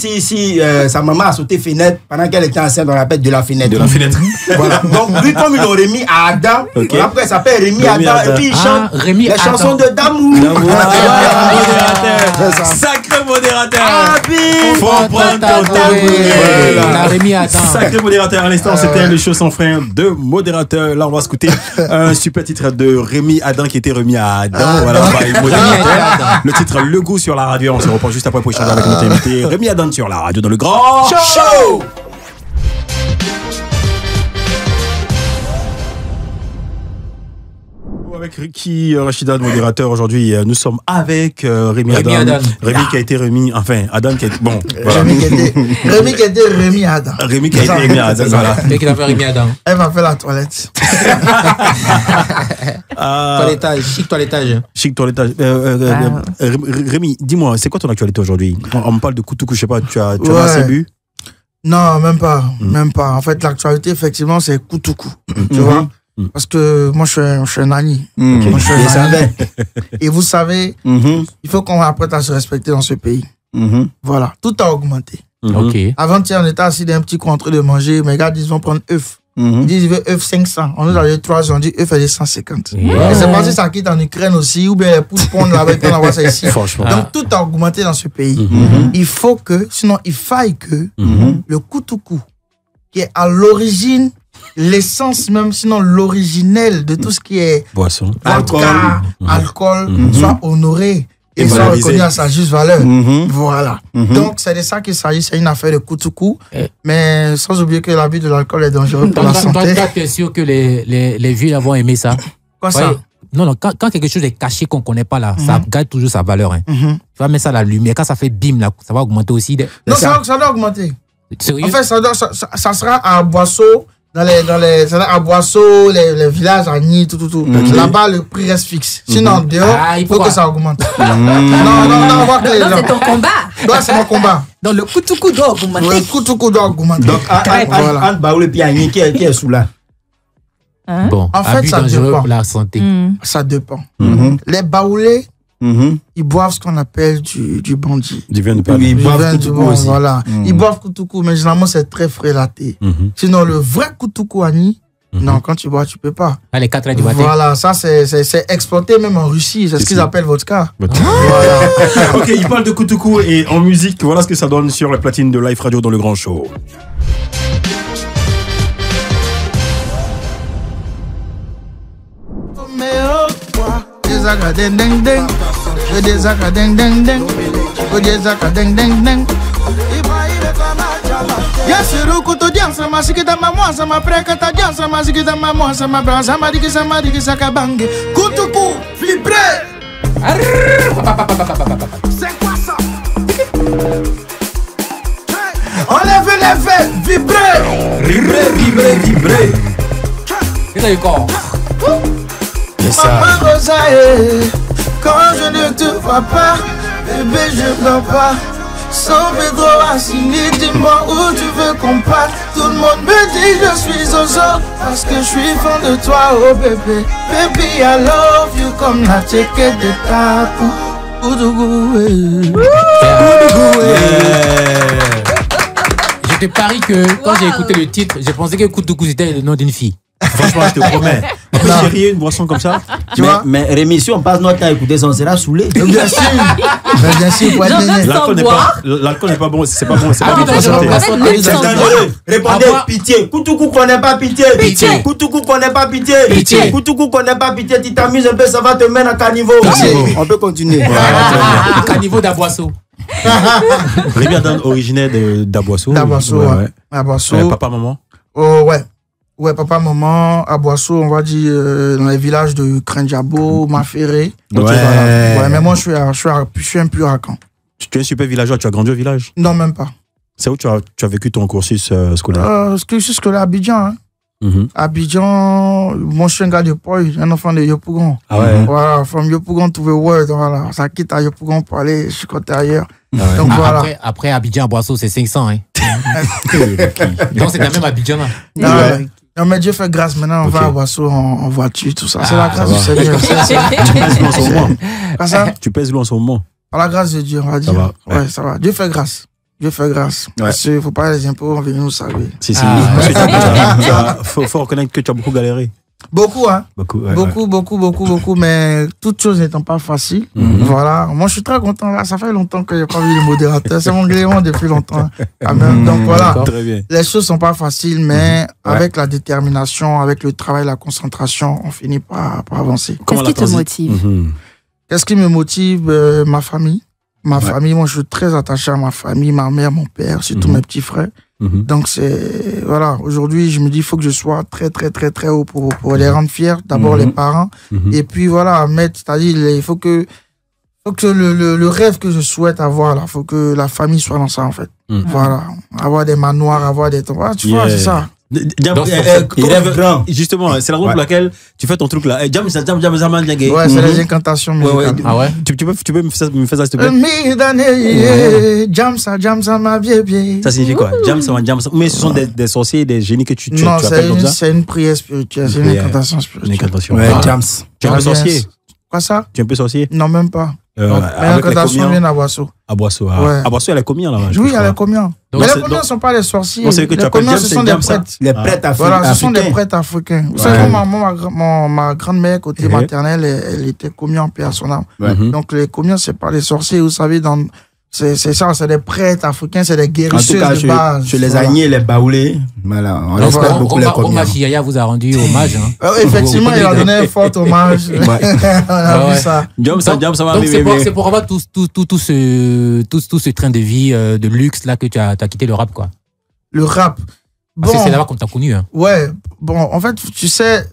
sa maman a sauté fenêtre, pendant qu'elle était enceinte, on l'appelle de la fenêtre. De la fenêtre. Voilà. Donc, lui, comme ils l'ont remis à Adam, Ok. voilà pourquoi il s'appelle Rémi Rémi Adam, Adam. et puis il Ah, chante Rémi les Adam. chansons d'amour. Modérateur. C'est ça. Sacré modérateur. Faut prendre ton tabouret. On a Rémi Adam. Sacré modérateur à l'instant, c'était le show sans frein de modérateur. Là, on va écouter un super titre de Rémi Adam qui était remis à Adam. Voilà, modérateur. Le titre Le Goût sur la radio. On se reprend juste après pour échanger avec notre invité Rémi Adam sur la radio dans le Grand Show. Avec Ricky Rachida, modérateur, aujourd'hui, nous sommes avec Rémi Adam. Rémi qui a été remis, enfin, Adam qui a été, bon, voilà. Rémi qui a été remis à Adam. Rémi qui a été remis à Adam, voilà. Et qui a fait Rémi Adam. Elle m'a fait la toilette. Toilettage, chic toilettage. Chic toilettage. Rémi, dis-moi, c'est quoi ton actualité aujourd'hui? On me parle de Koutoukou, je sais pas, tu as assez bu? Non, même pas. Même pas. En fait, l'actualité, effectivement, c'est Koutoukou. Tu vois? Parce que moi, je suis un Nani. Moi, je suis un Nani. Et vous savez, il faut qu'on apprenne à se respecter dans ce pays. Voilà. Tout a augmenté. Ok. Avant-hier, on était assis dans un petit coin en train de manger. Mes gars disent, ils vont prendre œuf. Ils disent, ils veulent œuf 500. On nous a dit 3 ans, on dit œuf est 150. Et c'est parce que ça quitte en Ukraine aussi, ou bien les poules pondent là-bas, on envoie ça ici. Donc, tout a augmenté dans ce pays. Il faut que, sinon, il faille que le Koutoukou, qui est à l'origine, l'essence même, sinon l'originel de tout ce qui est boisson, alcool, soit honoré et soit reconnu à sa juste valeur. Voilà. Donc, c'est de ça qu'il s'agit. C'est une affaire de Koutoukou. Mais sans oublier que l'abus de l'alcool est dangereux pour la santé. Toi, tu es sûr que les villes vont aimer ça? Quoi ça? Non, quand quelque chose est caché qu'on ne connaît pas là, ça garde toujours sa valeur. Hein. Tu vas mettre ça à la lumière. Quand ça fait bim, là, ça va augmenter aussi. Non, ça doit augmenter. Sérieux? En fait, ça sera à Boisseau. À Boisseau, les villages à Nîmes, tout. Là-bas, le prix reste fixe. Sinon, dehors, il faut que ça augmente. Non, c'est ton combat. Non, c'est mon combat. Donc, le Koutoukou doit augmenter. Le Koutoukou doit augmenter. Donc, entre Baoul et Piagny, qui est sous là? Bon, en fait, ça dangereux dépend. Pour la santé. Ça dépend. Les Baoulés, ils boivent ce qu'on appelle du bandit. Du vin de palme. Ils boivent Koutoukou aussi. Voilà. Ils boivent Koutoukou, mais généralement, c'est très frélaté. Sinon, le vrai Koutoukou à Nîmes, non, quand tu bois, tu peux pas. À les 4 heures du matin. Voilà, ça, c'est exploité même en Russie. C'est ce qu'ils appellent vodka. Voilà. Ok, il parle de Koutoukou et en musique, voilà ce que ça donne sur la platine de Live Radio dans le Grand Show. Yasiru kutu diansa masikita mamuansa maprekata diansa masikita mamuansa mabransa marikisa marikisa kabange kutuku vibrer. C'est quoi ça? Enlève les faits, vibrer. Qu'est-ce que corps? Maman Rosae, quand je ne te vois pas, bébé je pleure pas. Sans Pedro Assini, dis-moi où tu veux qu'on parte. Tout le monde me dit je suis Zozo parce que je suis fan de toi, oh bébé. Baby, I love you comme la tchéquette de ta Je te parie que quand j'ai écouté le titre, j'ai pensé que Koutoukou c'était le nom d'une fille. Franchement, je te promets. Chérie, une boisson comme ça. Tu vois? Mais Rémi, si on passe notre temps à écouter ça, on sera saoulé. Bien sûr. Bien sûr, pour être L'alcool n'est pas bon, c'est pas bon, c'est pas bon. C'est dangereux. Répondez, pitié. Koutoukou connaît pas pitié. Koutoukou connaît pas pitié. Koutoukou connaît pas pitié. Tu t'amuses un peu, ça va te mener à caniveau. On peut continuer. Caniveau d'Aboisseau. Rémi Adam, originaire d'Aboisseau. D'Aboisseau, ouais. D'Aboisseau. Papa, maman? Oh, ouais. Ouais, papa, maman, à Boisseau, on va dire, dans les villages de Krendiabo, Maféré. Ouais. Ouais, mais moi, je suis un pur Racan. Tu es un super villageois, tu as grandi au village? Non, même pas. C'est où tu as vécu ton cursus scolaire? Cursus scolaire à Abidjan, hein. Abidjan, moi, je suis un gars de Poy, un enfant de Yopougon. Ah ouais? Voilà, from Yopougon to the world, voilà. Ça quitte à Yopougon pour aller, je suis côté ailleurs. Ah ouais. Donc, voilà. Après Abidjan à Boisseau, c'est 500, hein. Donc, c'est quand même Abidjan, là. Non, mais Dieu fait grâce. Maintenant, on va à Boisseau en voiture, tout ça. C'est la grâce du Seigneur. Tu pèses loin en ce moment. Par la grâce de Dieu, on va dire. Ça va. Ouais, ça va. Dieu fait grâce. Dieu fait grâce. Ouais. Parce qu'il ne faut pas les impôts, on vient nous saluer. Si. Faut reconnaître que tu as beaucoup galéré. Beaucoup, hein. Beaucoup, Mais toutes choses n'étant pas faciles. Voilà. Moi, je suis très content. Là, ça fait longtemps que j'ai pas vu le modérateur. C'est mon gréement depuis longtemps. Quand même. Donc voilà. Très bien. Les choses sont pas faciles, mais avec la détermination, avec le travail, la concentration, on finit par avancer. Qu'est-ce qui te motive? Qu'est-ce qui me motive? Ma famille. Ma famille, moi, je suis très attaché à ma famille, ma mère, mon père, surtout mes petits frères. Donc, voilà, aujourd'hui, je me dis, il faut que je sois très, très, très, très haut pour les rendre fiers. D'abord, les parents. Et puis, voilà, c'est-à-dire, il faut que le rêve que je souhaite avoir, là, il faut que la famille soit dans ça, en fait. Voilà. Avoir des manoirs, avoir des... Voilà, tu vois, c'est ça. Il rêve grand. Justement, c'est la raison pour laquelle tu fais ton truc là. Ouais, c'est les incantations musicales. Ah ouais? Tu peux me faire ça, s'il te plaît? Jamsa, ma vieille. Ça signifie quoi? Jamsa. Mais ce sont des sorciers, des génies que tu non, appelles comme ça? c'est une prière spirituelle, c'est une incantation spirituelle. Une incantation. Ouais, Jams. Tu es un peu sorcier? Quoi ça? Tu es un peu sorcier? Non, même pas. Avec L'incantation vient à Boisseau. À Boisseau. Ouais. À Boisseau, elle est combien là? Oui, elle est combien? Mais les combien ne sont pas les sorciers. Les combien, ce sont des prêtres. Les prêtres africains. Voilà, ce sont des prêtres africains. Vous savez, ma grande-mère, côté maternelle, elle était commis en paix à son âme. Donc, les combien, c'est pas les sorciers. Vous savez, c'est ça, c'est des prêtres africains, c'est des guérisseurs de base. Chez les Agnés et les Baoulés, voilà, on respecte beaucoup les combien. Omar Chiaya vous a rendu hommage. Effectivement, il a donné un fort hommage. On a vu ça. Donc, c'est pour avoir tout ce train de vie de luxe là que tu as quitté le rap, quoi. Le rap. Parce que c'est là-bas qu'on t'a connu. Hein. Ouais, bon, en fait, tu sais,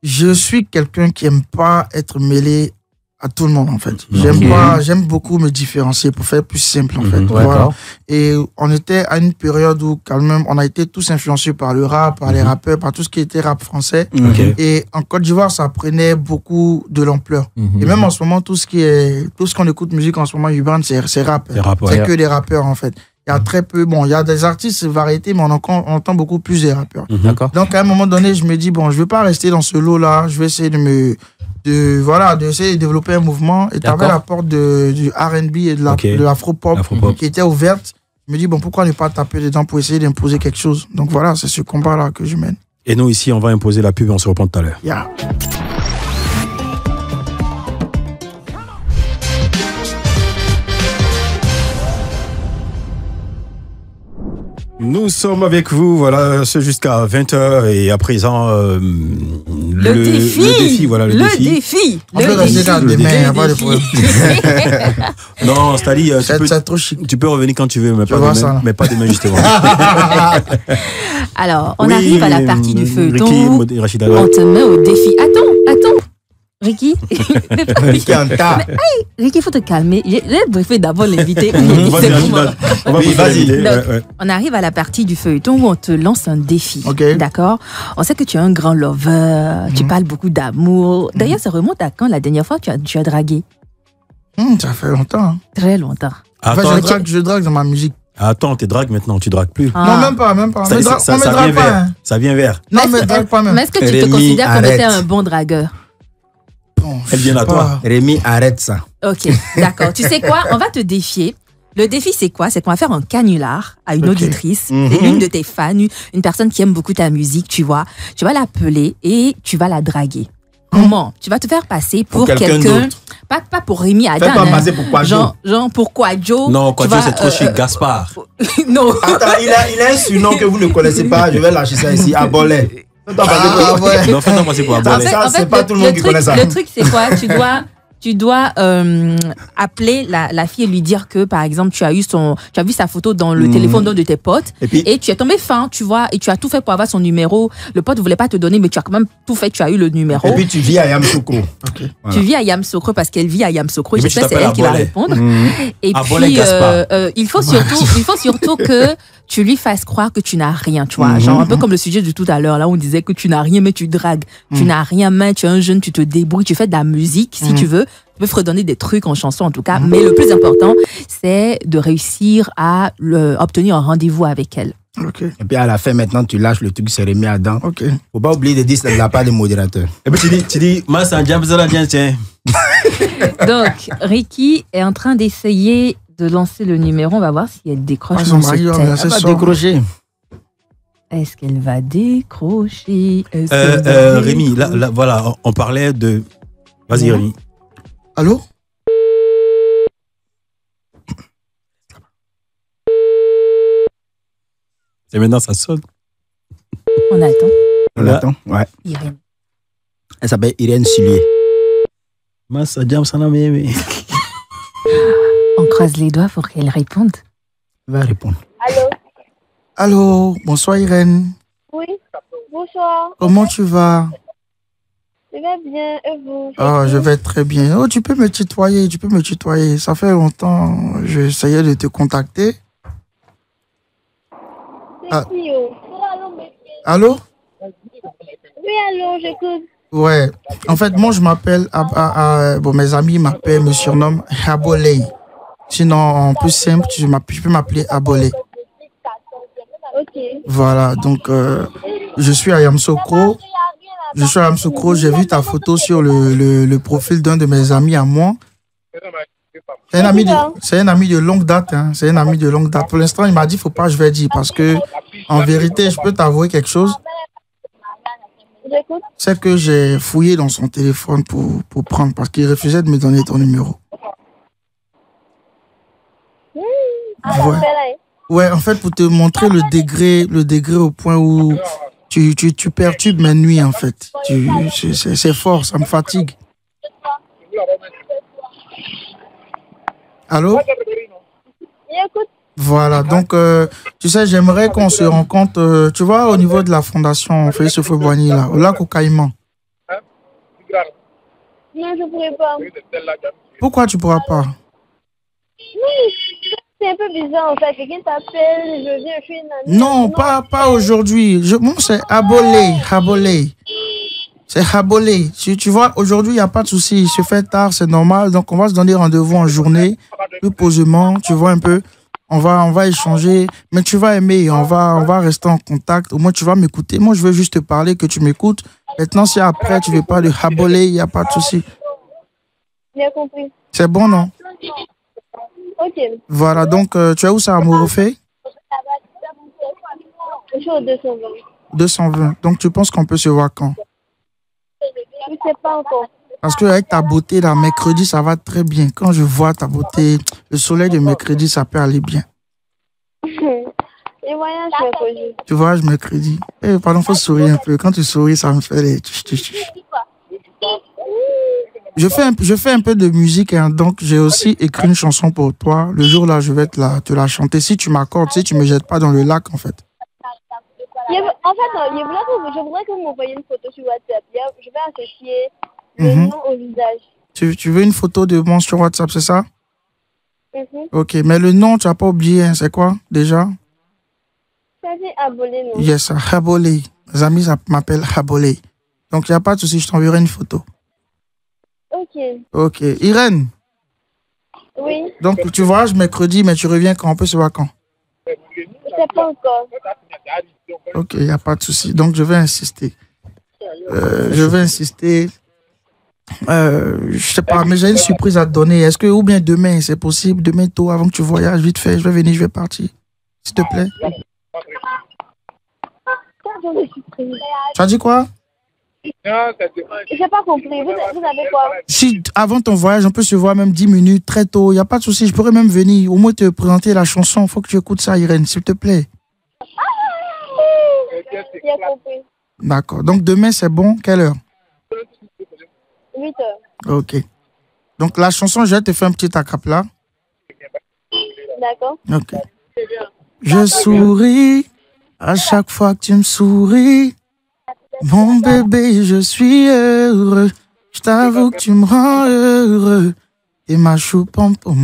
je suis quelqu'un qui aime pas être mêlé à tout le monde, en fait. J'aime beaucoup me différencier pour faire plus simple, en fait. Voilà. Et on était à une période où, quand même, on a été tous influencés par le rap, par les rappeurs, par tout ce qui était rap français. Et en Côte d'Ivoire, ça prenait beaucoup de l'ampleur. Et même en ce moment, tout ce qu'on écoute musique en ce moment, urbaine, c'est rap. C'est que des rappeurs, en fait. Il y a très peu, bon, il y a des artistes variétés, mais on entend beaucoup plus des rappeurs. Donc, à un moment donné, je me dis, bon, je ne veux pas rester dans ce lot-là, je vais essayer d'essayer de développer un mouvement. Et tu avais la porte du R&B et de l'afro-pop qui était ouverte. Je me dis, bon, pourquoi ne pas taper dedans pour essayer d'imposer quelque chose? Donc voilà, c'est ce combat-là que je mène. Et nous, ici, on va imposer la pub et on se reprend tout à l'heure. Nous sommes avec vous, voilà, ce jusqu'à 20h et à présent le défi. Voilà, le défi. Non, c'est-à-dire tu peux revenir quand tu veux, mais pas demain justement. Alors, on arrive à la partie du feuilleton. On te met au défi. Attends. Ricky, Ricky, il faut te calmer. J'ai briefé d'abord l'invité. On arrive à la partie du feuilleton où on te lance un défi. D'accord? On sait que tu es un grand lover, tu parles beaucoup d'amour. D'ailleurs, ça remonte à quand la dernière fois que tu as dragué? Ça fait longtemps. Très longtemps. Je drague dans ma musique. Attends, tu dragues maintenant, tu dragues plus. Non, même pas. Ça vient vers. Non, mais drague pas même. Mais est-ce que tu te considères comme étant un bon dragueur? Elle vient à toi. Rémi, arrête ça. Ok, d'accord. Tu sais quoi? On va te défier. Le défi, c'est quoi? C'est qu'on va faire un canular à une auditrice. C'est l'une de tes fans, une personne qui aime beaucoup ta musique, tu vois. Tu vas l'appeler et tu vas la draguer. Comment? Tu vas te faire passer pour quelqu'un. Pas pour Rémi Adam. Fais pas passer pour Quadjo. Genre pour Quadjo. Non, Quadjo, c'est trop chic. Gaspard. Non. Attends, il a un surnom que vous ne connaissez pas. Je vais lâcher ça ici. Abolé. Non, fais-toi passer pour Abolé. Ça, c'est pas tout le monde qui connaît ça. Le truc, c'est quoi? Tu dois appeler la fille et lui dire que, par exemple, tu as vu sa photo dans le téléphone d'un de tes potes et tu es tombé fan, tu vois, et tu as tout fait pour avoir son numéro. Le pote ne voulait pas te donner, mais tu as quand même tout fait, tu as eu le numéro. Et puis tu vis à Yamoussoukro. Tu vis à Yamoussoukro parce qu'elle vit à Yamoussoukro. J'espère que c'est elle qui va répondre. Et puis, il faut surtout que tu lui fasses croire que tu n'as rien, tu vois. Genre un peu comme le sujet de tout à l'heure, là où on disait que tu n'as rien, mais tu dragues. Tu n'as rien, mais tu es un jeune, tu te débrouilles, tu fais de la musique, si tu veux. Tu peux fredonner des trucs en chanson, en tout cas. Mais le plus important, c'est de réussir à obtenir un rendez-vous avec elle. Et puis à la fin, maintenant, tu lâches le truc, c'est Rémi Adam. Faut pas oublier de dire ça de la part des modérateurs. Et puis tu dis, moi, c'est un diable, tiens. Donc, Ricky est en train d'essayer de lancer le numéro. On va voir si elle décroche. Elle va décrocher. Est-ce qu'elle va décrocher? Rémi, là, voilà, on parlait de... Vas-y, Rémi. Allô? Et maintenant, ça sonne. On attend. On l'attend. Ouais. Irène. Elle s'appelle Irène Sullier. Massa Jam, ça n'a même. On croise les doigts pour qu'elle réponde. Va répondre. Allô? Allô, bonsoir Irène. Oui, bonsoir. Comment tu vas? Je vais bien, et vous? Ah, je vais très bien. Oh, tu peux me tutoyer, Ça fait longtemps, j'essayais de te contacter. C'est qui, oh? Allô? Oui, allô, j'écoute. Ouais. En fait, moi, je m'appelle... bon, mes amis m'appellent, me surnomment Abolé. Sinon, en plus simple, tu peux m'appeler Abolé. Ok. Voilà, donc, je suis à Yamoussoukro. J'ai vu ta photo sur le profil d'un de mes amis à moi. C'est un ami de longue date. Hein. C'est un ami de longue date. Pour l'instant, il m'a dit, faut pas, je vais dire. Parce que, en vérité, je peux t'avouer quelque chose. J'écoute. C'est que j'ai fouillé dans son téléphone pour prendre. Parce qu'il refusait de me donner ton numéro. Ouais, en fait, pour te montrer le degré au point où tu perturbes mes nuits, en fait. C'est fort, ça me fatigue. Allô? J'écoute. Voilà, donc, tu sais, j'aimerais qu'on se rencontre, tu vois, au niveau de la fondation Félix Houphouët-Boigny, là, au lac au Caïman. Non, je ne pourrais pas. Pourquoi tu pourras pas? C'est un peu bizarre, en fait. Quelqu'un t'appelle, je viens, je suis une amie. Non, pas aujourd'hui. Moi, c'est Abolé. C'est Abolé. Tu vois, aujourd'hui, il n'y a pas de souci. Il se fait tard, c'est normal. Donc, on va se donner rendez-vous en journée, plus posément, tu vois un peu. On va échanger, mais tu vas aimer, on va rester en contact. Au moins, tu vas m'écouter. Moi, je veux juste te parler, que tu m'écoutes. Maintenant, si après, tu veux pas de Abolé, il n'y a pas de souci. Bien compris. C'est bon, non? Ok. Voilà, donc, tu as où ça, Amorofé? Je suis au 220. 220. Donc, tu penses qu'on peut se voir quand? Je ne sais pas encore. Parce qu'avec ta beauté, là, mercredi, ça va très bien. Quand je vois ta beauté, le soleil de mercredi, ça peut aller bien. Et voyage mercredi. Tu vois, mercredi. Eh, pardon, faut sourire un peu. Quand tu souris, ça me fait les... Je fais un peu de musique, hein, donc j'ai aussi écrit une chanson pour toi. Le jour là, je vais te la chanter. Si tu m'accordes, si tu me jettes pas dans le lac, en fait. Je voudrais que vous m'envoyiez une photo sur WhatsApp. Je vais associer le nom au visage. Tu veux une photo de moi sur WhatsApp, c'est ça? Ok, mais le nom, tu n'as pas oublié, hein, c'est quoi déjà? Ça dit Abolé, non? Yes, Abolé. Mes amis m'appellent Abolé. Donc, il n'y a pas de souci, je t'enverrai une photo. Ok. Irène? Oui. Donc, tu voyages mercredi, mais tu reviens quand? On peut se voir quand? Je ne sais pas encore. Ok, il n'y a pas de souci. Donc, je vais insister. Je sais pas, mais j'ai une surprise à te donner. Est-ce que, ou bien demain, c'est possible, demain tôt, avant que tu voyages, vite fait, je vais venir, je vais partir. S'il te plaît. Tu as dit quoi? J'ai pas compris. Vous avez quoi? Si avant ton voyage, on peut se voir même 10 minutes, très tôt, il n'y a pas de souci. Je pourrais même venir, au moins te présenter la chanson. Il faut que tu écoutes ça, Irène, s'il te plaît. J'ai compris. D'accord. Donc demain, c'est bon? Quelle heure? 8h. Ok. Donc la chanson, je vais te faire un petit acapella. D'accord. Ok. Je souris à chaque fois que tu me souris. Mon bébé, je suis heureux. Je t'avoue que tu me rends heureux. Et ma chou pompon,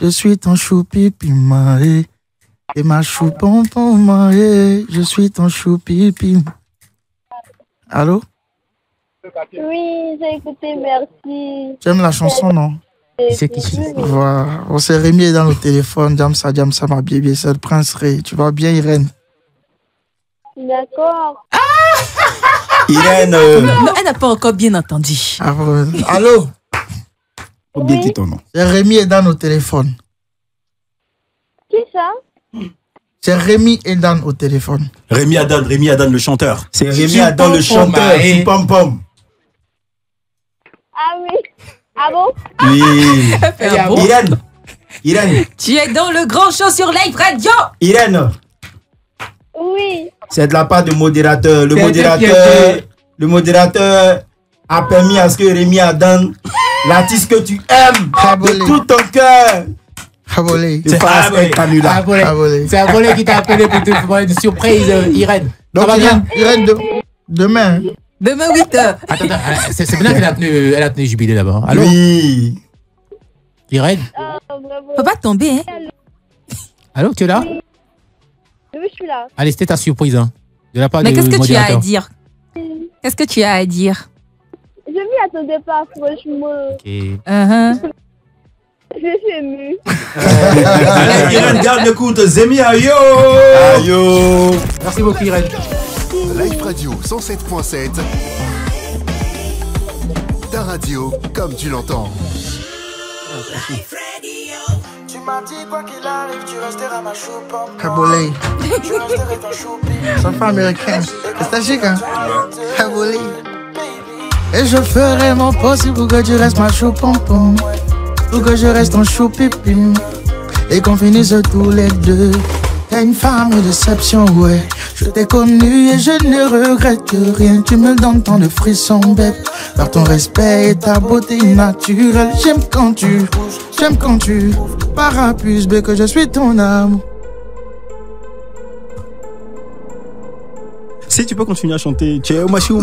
je suis ton chou pipi, maré. Et ma chou pompon, je suis ton chou pipi. Allô? Oui, j'ai écouté, merci. Tu aimes la chanson, non? C'est qui? Voilà. On s'est remis dans le téléphone. Jamsa, ma bébé, c'est le prince Ray. Tu vas bien, Irène? D'accord. Irène. Non, elle n'a pas encore bien entendu. Allô? Faut bien dire ton nom. C'est Rémi est dans nos téléphones. Qui ça? C'est Rémi Edan au téléphone. Rémi Adan le chanteur. C'est Rémi Adam le chanteur. Pom pom. Ah oui. Ah bon? Oui. Ah bon? Irène. Tu es dans le grand show sur Live Radio. Irène. Oui. C'est de la part du modérateur. Le modérateur a permis à ce que Rémi Adam, l'artiste que tu aimes de tout ton cœur, Abolé. te fasse un canular. Abolé. C'est Abolé qui t'a appelé pour te faire une surprise, Irène. Donc, Ça va bien? Irène, demain. Demain 8h. Attends, c'est bien qu'elle a tenu jubilé là-bas. Allô, Oui. Irène? Bravo. Faut pas tomber, hein. Allô, tu es là? Oui, je suis là. Allez, c'était ta surprise, hein, de la part Mais du qu'est-ce que tu as à modérateur. dire? Qu'est-ce que tu as à dire? Je m'y attendais pas, franchement. Ok. Je suis émue. Irène, garde l'écoute. Zemi ayo. Ayo. Merci beaucoup, Irène. Live Radio 107.7. Ta radio comme tu l'entends. Tu m'as dit quoi qu'il arrive, tu resteras ma choupe. Abolé. Tu resteras ton choupi. Ça fait américain. C'est chic, hein? Abolé. Et je ferai mon possible pour que tu restes ma chou pompon. Pour que je reste ton chou pipi. Et qu'on finisse tous les deux. T'es une femme de déception, ouais. Je t'ai connu et je ne regrette rien. Tu me donnes tant de frissons, bête. Par ton respect et ta beauté naturelle. J'aime quand tu parapluies, bé, que je suis ton âme. Si tu peux continuer à chanter. Moi, faut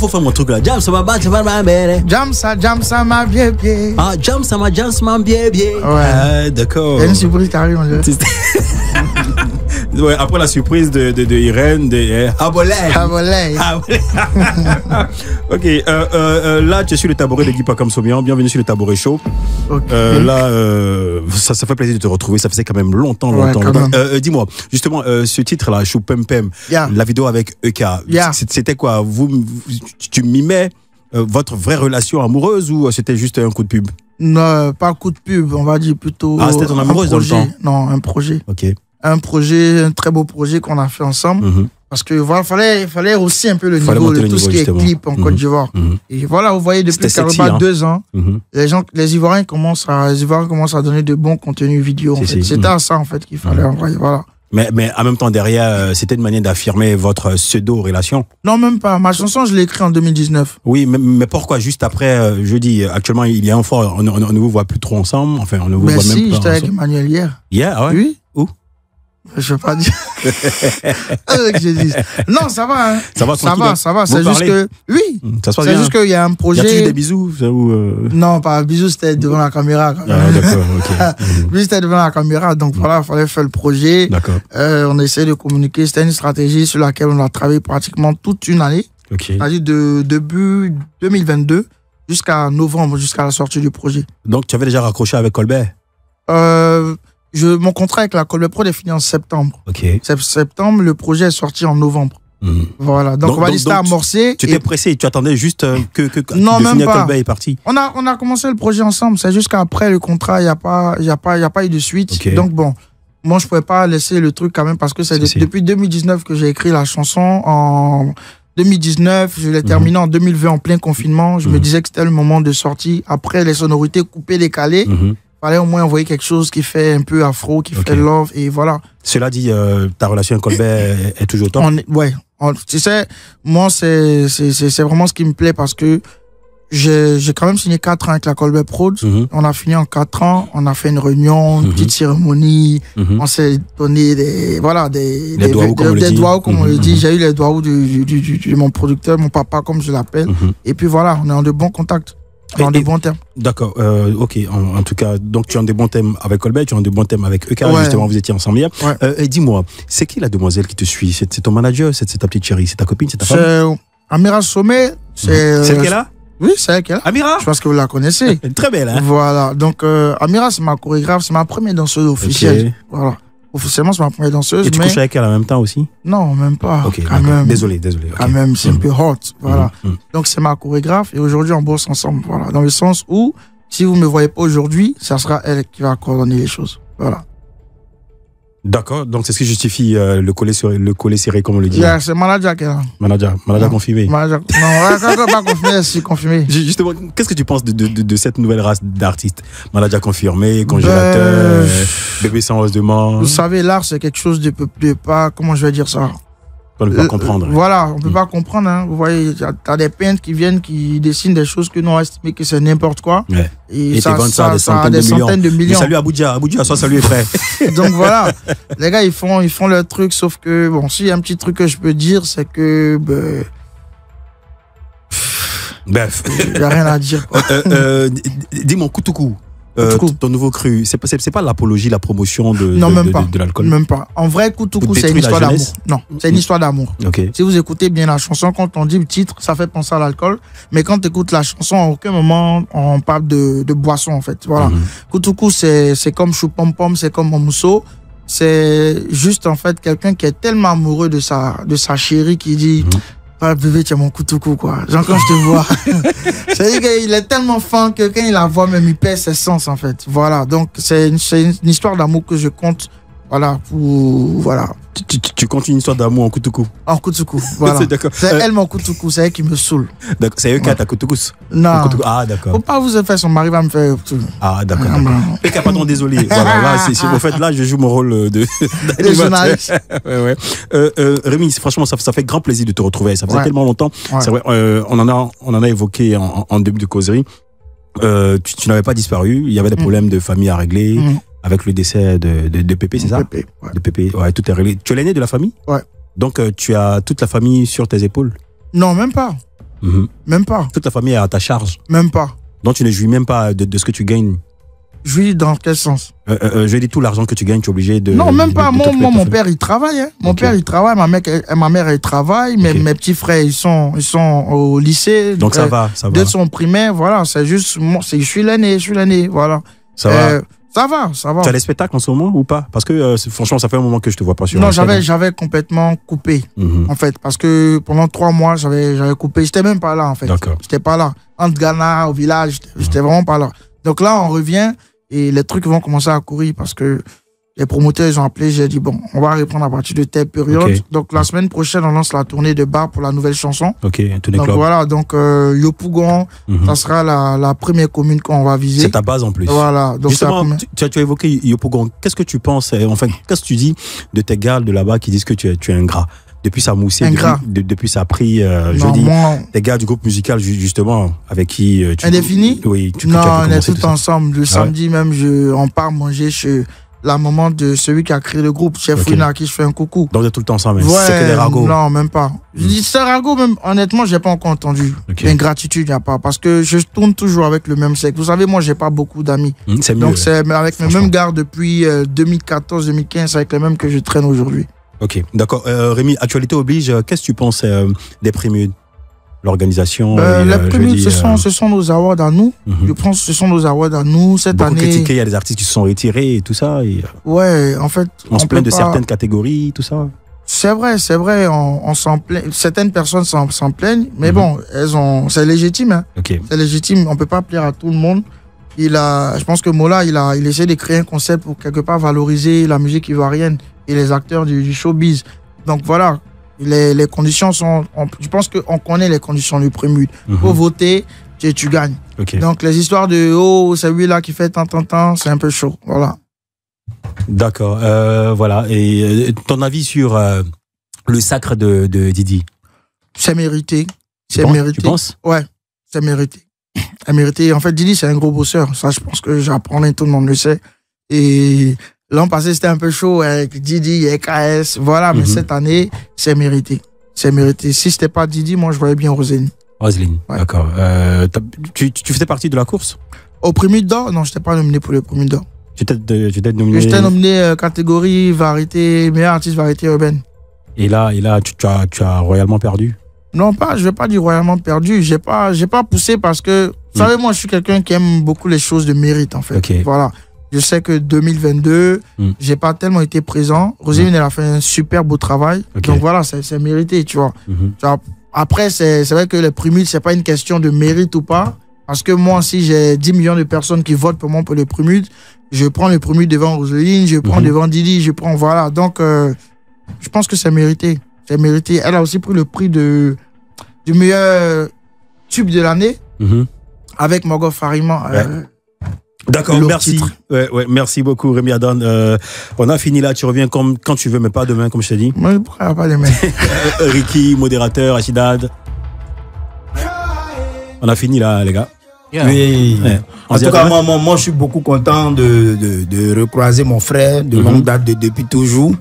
faire mon truc là. Jam, ça va battre, ça va battre. Jam ça, ma vieille pied. Ah, jam, ça m'a bien. Ouais. Ah, d'accord. Il y a une surprise qui arrive, on dirait. Ouais, après la surprise de Irène, Abolé. Abolé. Ok, là, tu es sur le tabouret de Guy Pacam Sobian. Bienvenue sur le tabouret show. Ok. Là, ça fait plaisir de te retrouver. Ça faisait quand même longtemps. Dis-moi, justement, ce titre-là, Chou Pem Pem, la vidéo avec EK, c'était quoi? Tu mimais votre vraie relation amoureuse ou c'était juste un coup de pub? Non, pas coup de pub, on va dire plutôt. Ah, c'était ton amoureuse dans le temps? Non, un projet. Ok. Un projet, un très beau projet qu'on a fait ensemble. Parce que voilà, fallait aussi un peu le niveau de tout ce qui est clip en Côte d'Ivoire. Et voilà, vous voyez, depuis carrément 2 ans, les Ivoiriens commencent à donner de bons contenus vidéo. En fait. C'était à ça, en fait, qu'il fallait envoyer. Voilà. Mais en même temps, derrière, c'était une manière d'affirmer votre pseudo-relation. Non, même pas. Ma chanson, je l'ai écrite en 2019. Oui, mais pourquoi juste après, je dis, actuellement, il y a un fort, on ne vous voit plus trop ensemble. Enfin, on ne vous voit même pas. Si, j'étais avec Emmanuel hier. Hier, ouais. Oui. Où? Je veux pas dire. Non, ça va. Hein. Ça va. C'est juste que. Oui. Ça se passe c'est bien. Juste qu'il y a un projet. Y a-t-il des bisous Non, pas bisous, c'était devant la caméra. Ah, d'accord, ok. Lui, c'était devant la caméra. Donc voilà, il fallait faire le projet. D'accord. On a essayé de communiquer. C'était une stratégie sur laquelle on a travaillé pratiquement toute une année. Ok. C'est-à-dire de début 2022 jusqu'à novembre, jusqu'à la sortie du projet. Donc, tu avais déjà raccroché avec Colbert? Mon contrat avec la Colbert Prod est fini en septembre. Ok. Septembre, le projet est sorti en novembre. Voilà. Donc on va dire c'était amorcé. Tu t'es pressé, tu attendais juste que non, même pas. Colbert est parti. On a commencé le projet ensemble. C'est juste qu'après le contrat, il n'y a pas eu de suite. Okay. Donc bon, moi je pouvais pas laisser le truc quand même parce que c'est depuis 2019 que j'ai écrit la chanson. En 2019, je l'ai terminé en 2020 en plein confinement. Je me disais que c'était le moment de sortie. Après les sonorités coupées, décalées. Fallait au moins envoyer quelque chose qui fait un peu afro, qui fait love, et voilà. Cela dit, ta relation avec Colbert est toujours top? Tu sais, moi, c'est vraiment ce qui me plaît parce que j'ai quand même signé 4 ans avec la Colbert Prod. On a fini en 4 ans, on a fait une réunion, une petite cérémonie, on s'est donné des doigts, comme on le dit. J'ai eu les doigts de mon producteur, mon papa, comme je l'appelle. Et puis voilà, on est en de bons contacts. Dans de bons termes. D'accord, ok. En tout cas, donc tu as des bons thèmes avec Colbert, tu as des bons thèmes avec EK, justement, vous étiez ensemble hier. Et dis-moi, c'est qui la demoiselle qui te suit? C'est ton manager, c'est ta petite chérie, c'est ta copine, c'est ta femme? C'est Amira Sommet. C'est celle qu'elle a? Oui, c'est elle qu'elle a. Amira? Je pense que vous la connaissez. Très belle, hein? Voilà, donc Amira, c'est ma chorégraphe, c'est ma première danseuse officielle. Okay. Voilà. Officiellement, c'est ma première danseuse. Et tu couches avec elle en même temps aussi? Non, même pas. Ok, quand même. Désolé. Quand même, c'est un peu hot. Voilà. Donc, c'est ma chorégraphe et aujourd'hui, on bosse ensemble. Voilà. Dans le sens où Si vous ne me voyez pas aujourd'hui, ça sera elle qui va coordonner les choses. Voilà. D'accord, donc c'est ce qui justifie le collet serré, comme on le dit. Yeah, c'est Manager qui est là. Manager confirmé. Manager. Non, pas confirmé, je suis confirmé. Justement, qu'est-ce que tu penses de cette nouvelle race d'artistes? Manager confirmé, congélateur, bébé sans os de mort. Vous savez, l'art, c'est quelque chose de pas... Comment je vais dire ça? On ne peut pas comprendre. Voilà, on ne peut pas comprendre. Hein. Vous voyez, tu as des peintres qui viennent, qui dessinent des choses que nous on estime que c'est n'importe quoi. Ouais. Et ça vendent ça à des centaines de millions. Salut Abuja, sois salué frère. Donc voilà, les gars, ils font leur truc, sauf que, bon, s'il y a un petit truc que je peux dire, c'est que... Bref. Il n'y a rien à dire. Dis-moi, Koutoukou. Ton nouveau cru, c'est pas l'apologie, la promotion de l'alcool? Même pas. En vrai, Koutoukou, c'est une histoire d'amour. Non, c'est une histoire d'amour. Okay. Si vous écoutez bien la chanson, quand on dit le titre, ça fait penser à l'alcool. Mais quand tu écoutes la chanson, à aucun moment, on parle de boisson, en fait. Voilà. Koutoukou, c'est comme Chou Pom Pom, c'est comme Momousseau. C'est juste, en fait, quelqu'un qui est tellement amoureux de sa chérie qui dit... Ah, bébé, tu es mon Koutoukou, quoi. Genre, quand je te vois. C'est-à-dire qu'il est tellement fin que quand il la voit, même, il perd ses sens, en fait. Voilà. Donc, c'est une histoire d'amour que je compte. Voilà. Voilà. Tu comptes une histoire d'amour en Koutoukou? En Koutoukou, voilà. C'est elle, mon Koutoukou. C'est elle qui me saule. D'accord. C'est eux qui a ta Koutoukus? Non. Ah, d'accord. Faut pas vous faire, son mari va me faire. Ah, d'accord. Pardon, désolé. Voilà, là, en fait, là, je joue mon rôle de journaliste. Ouais. Rémi, franchement, ça fait grand plaisir de te retrouver. Ça faisait tellement longtemps. Ouais. C'est vrai, on en a évoqué en début de causerie. Tu n'avais pas disparu. Il y avait des problèmes de famille à régler. Avec le décès de Pépé, c'est ça? Pépé, ouais. De Pépé, ouais, tout est réglé. Tu es l'aîné de la famille? Ouais. Donc, tu as toute la famille sur tes épaules? Non, même pas. Même pas. Toute la famille est à ta charge? Même pas. Donc, tu ne jouis même pas de ce que tu gagnes? Jouis dans quel sens? Je dis tout l'argent que tu gagnes, tu es obligé de... Non, même pas. Mon père, il travaille. Hein. Mon père, il travaille. Ma mère, elle travaille. Mes petits frères, ils sont au lycée. Donc, ça va. Deux sont primaires. Voilà, c'est juste... je suis l'aîné. Voilà. Ça va. Ça va. Tu as des spectacles en ce moment ou pas? Parce que franchement, ça fait un moment que je te vois pas sur Non, j'avais complètement coupé, en fait. Parce que pendant 3 mois, j'avais coupé. J'étais même pas là, en fait. D'accord. J'étais pas là. Entre Ghana, au village, j'étais vraiment pas là. Donc là, on revient et les trucs vont commencer à courir parce que les promoteurs, ils ont appelé. J'ai dit, bon, on va reprendre à partir de telle période. Okay. Donc la semaine prochaine, on lance la tournée de bar pour la nouvelle chanson. Ok, tournée donc club. Voilà, donc Yopougon, ça sera la première commune qu'on va viser. C'est ta base en plus. Voilà. Donc justement, tu as évoqué Yopougon. Qu'est-ce que tu penses, enfin, qu'est-ce que tu dis de tes gars de là-bas qui disent que tu es ingrat? Depuis ça a moussé, depuis ça a pris, je dis, tes gars du groupe musical, justement, avec qui tu... Indéfini? Oui, non, on est tout ensemble. Le samedi même, on part manger chez la maman de celui qui a créé le groupe, Chef Fouina, à qui je fais un coucou. Donc, vous êtes tout le temps ensemble, ouais, c'est que des ragots? Non, même pas. Je dis, c'est ragot, même, honnêtement, j'ai pas encore entendu. L'ingratitude, il n'y a pas. Parce que je tourne toujours avec le même sexe. Vous savez, moi, j'ai pas beaucoup d'amis. C'est mieux. Donc, c'est avec mes mêmes gars depuis 2014-2015, c'est avec les mêmes que je traîne aujourd'hui. Ok, d'accord. Rémi, actualité oblige, qu'est-ce que tu penses des Prémudes? L'organisation les Prémudes, ce sont nos awards à nous. Je pense que ce sont nos awards à nous. Cette année. Critiqué, il y a des artistes qui se sont retirés et tout ça. Ouais, en fait. On se plaint de certaines catégories, tout ça. C'est vrai, on s'en plaint. Certaines personnes s'en plaignent, mais bon, c'est légitime. Hein. Okay. C'est légitime, on peut pas plaire à tout le monde. Je pense que Mola, il essaie de créer un concept pour quelque part valoriser la musique ivoirienne et les acteurs du showbiz. Donc voilà, les conditions sont... je pense qu'on connaît les conditions du Prémude. Pour voter, tu gagnes. Okay. Donc les histoires de « Oh, c'est lui-là qui fait tant », c'est un peu chaud. Voilà. D'accord. Voilà. Et ton avis sur le sacre de Didi? C'est mérité. Tu penses? Ouais, c'est mérité. C'est mérité. En fait, Didi, c'est un gros bosseur. Ça, je pense que j'apprends, tout le monde le sait. Et l'an passé, c'était un peu chaud avec Didi et KS. Voilà, mais cette année, c'est mérité. C'est mérité. Si c'était pas Didi, moi, je voyais bien Roselyne. Roselyne, ouais. D'accord. Tu faisais partie de la course? Au Prémude d'or? Non, je n'étais pas nominé pour le Prémude d'or. Tu étais nominé? J'étais nominé catégorie variété, meilleur artiste variété urbaine. Et là tu as royalement perdu? Non, je vais pas dire royalement perdu. J'ai pas poussé parce que, vous savez, moi, je suis quelqu'un qui aime beaucoup les choses de mérite, en fait. Okay. Voilà. Je sais que 2022, j'ai pas tellement été présent. Roselyne, elle a fait un super beau travail. Okay. Donc voilà, c'est mérité, tu vois. Après, c'est vrai que les Prémudes, c'est pas une question de mérite ou pas. Parce que moi, si j'ai 10 millions de personnes qui votent pour moi pour le Prumud, je prends le Prumud devant Roseline, je prends devant Didi, je prends, voilà. Donc, je pense que c'est mérité. C'est mérité. Elle a aussi pris le prix du meilleur tube de l'année avec Morgan Fariman. D'accord, merci. Merci beaucoup, Rémi Adon. On a fini là, tu reviens quand tu veux, mais pas demain, comme je t'ai dit. Moi, je ne pas demain. Ricky, modérateur, Achidad. On a fini là, les gars. Oui. En tout cas, moi, je suis beaucoup content de recroiser mon frère de longue date, depuis toujours.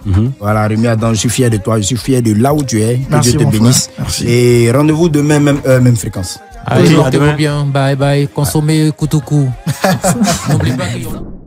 Voilà, Rémi Adam, je suis fier de toi, je suis fier de là où tu es. Que Dieu te bénisse. Et rendez-vous demain, même fréquence. Allez, portez-vous bien. Bye bye. Consommez Koutoukou. N'oubliez pas que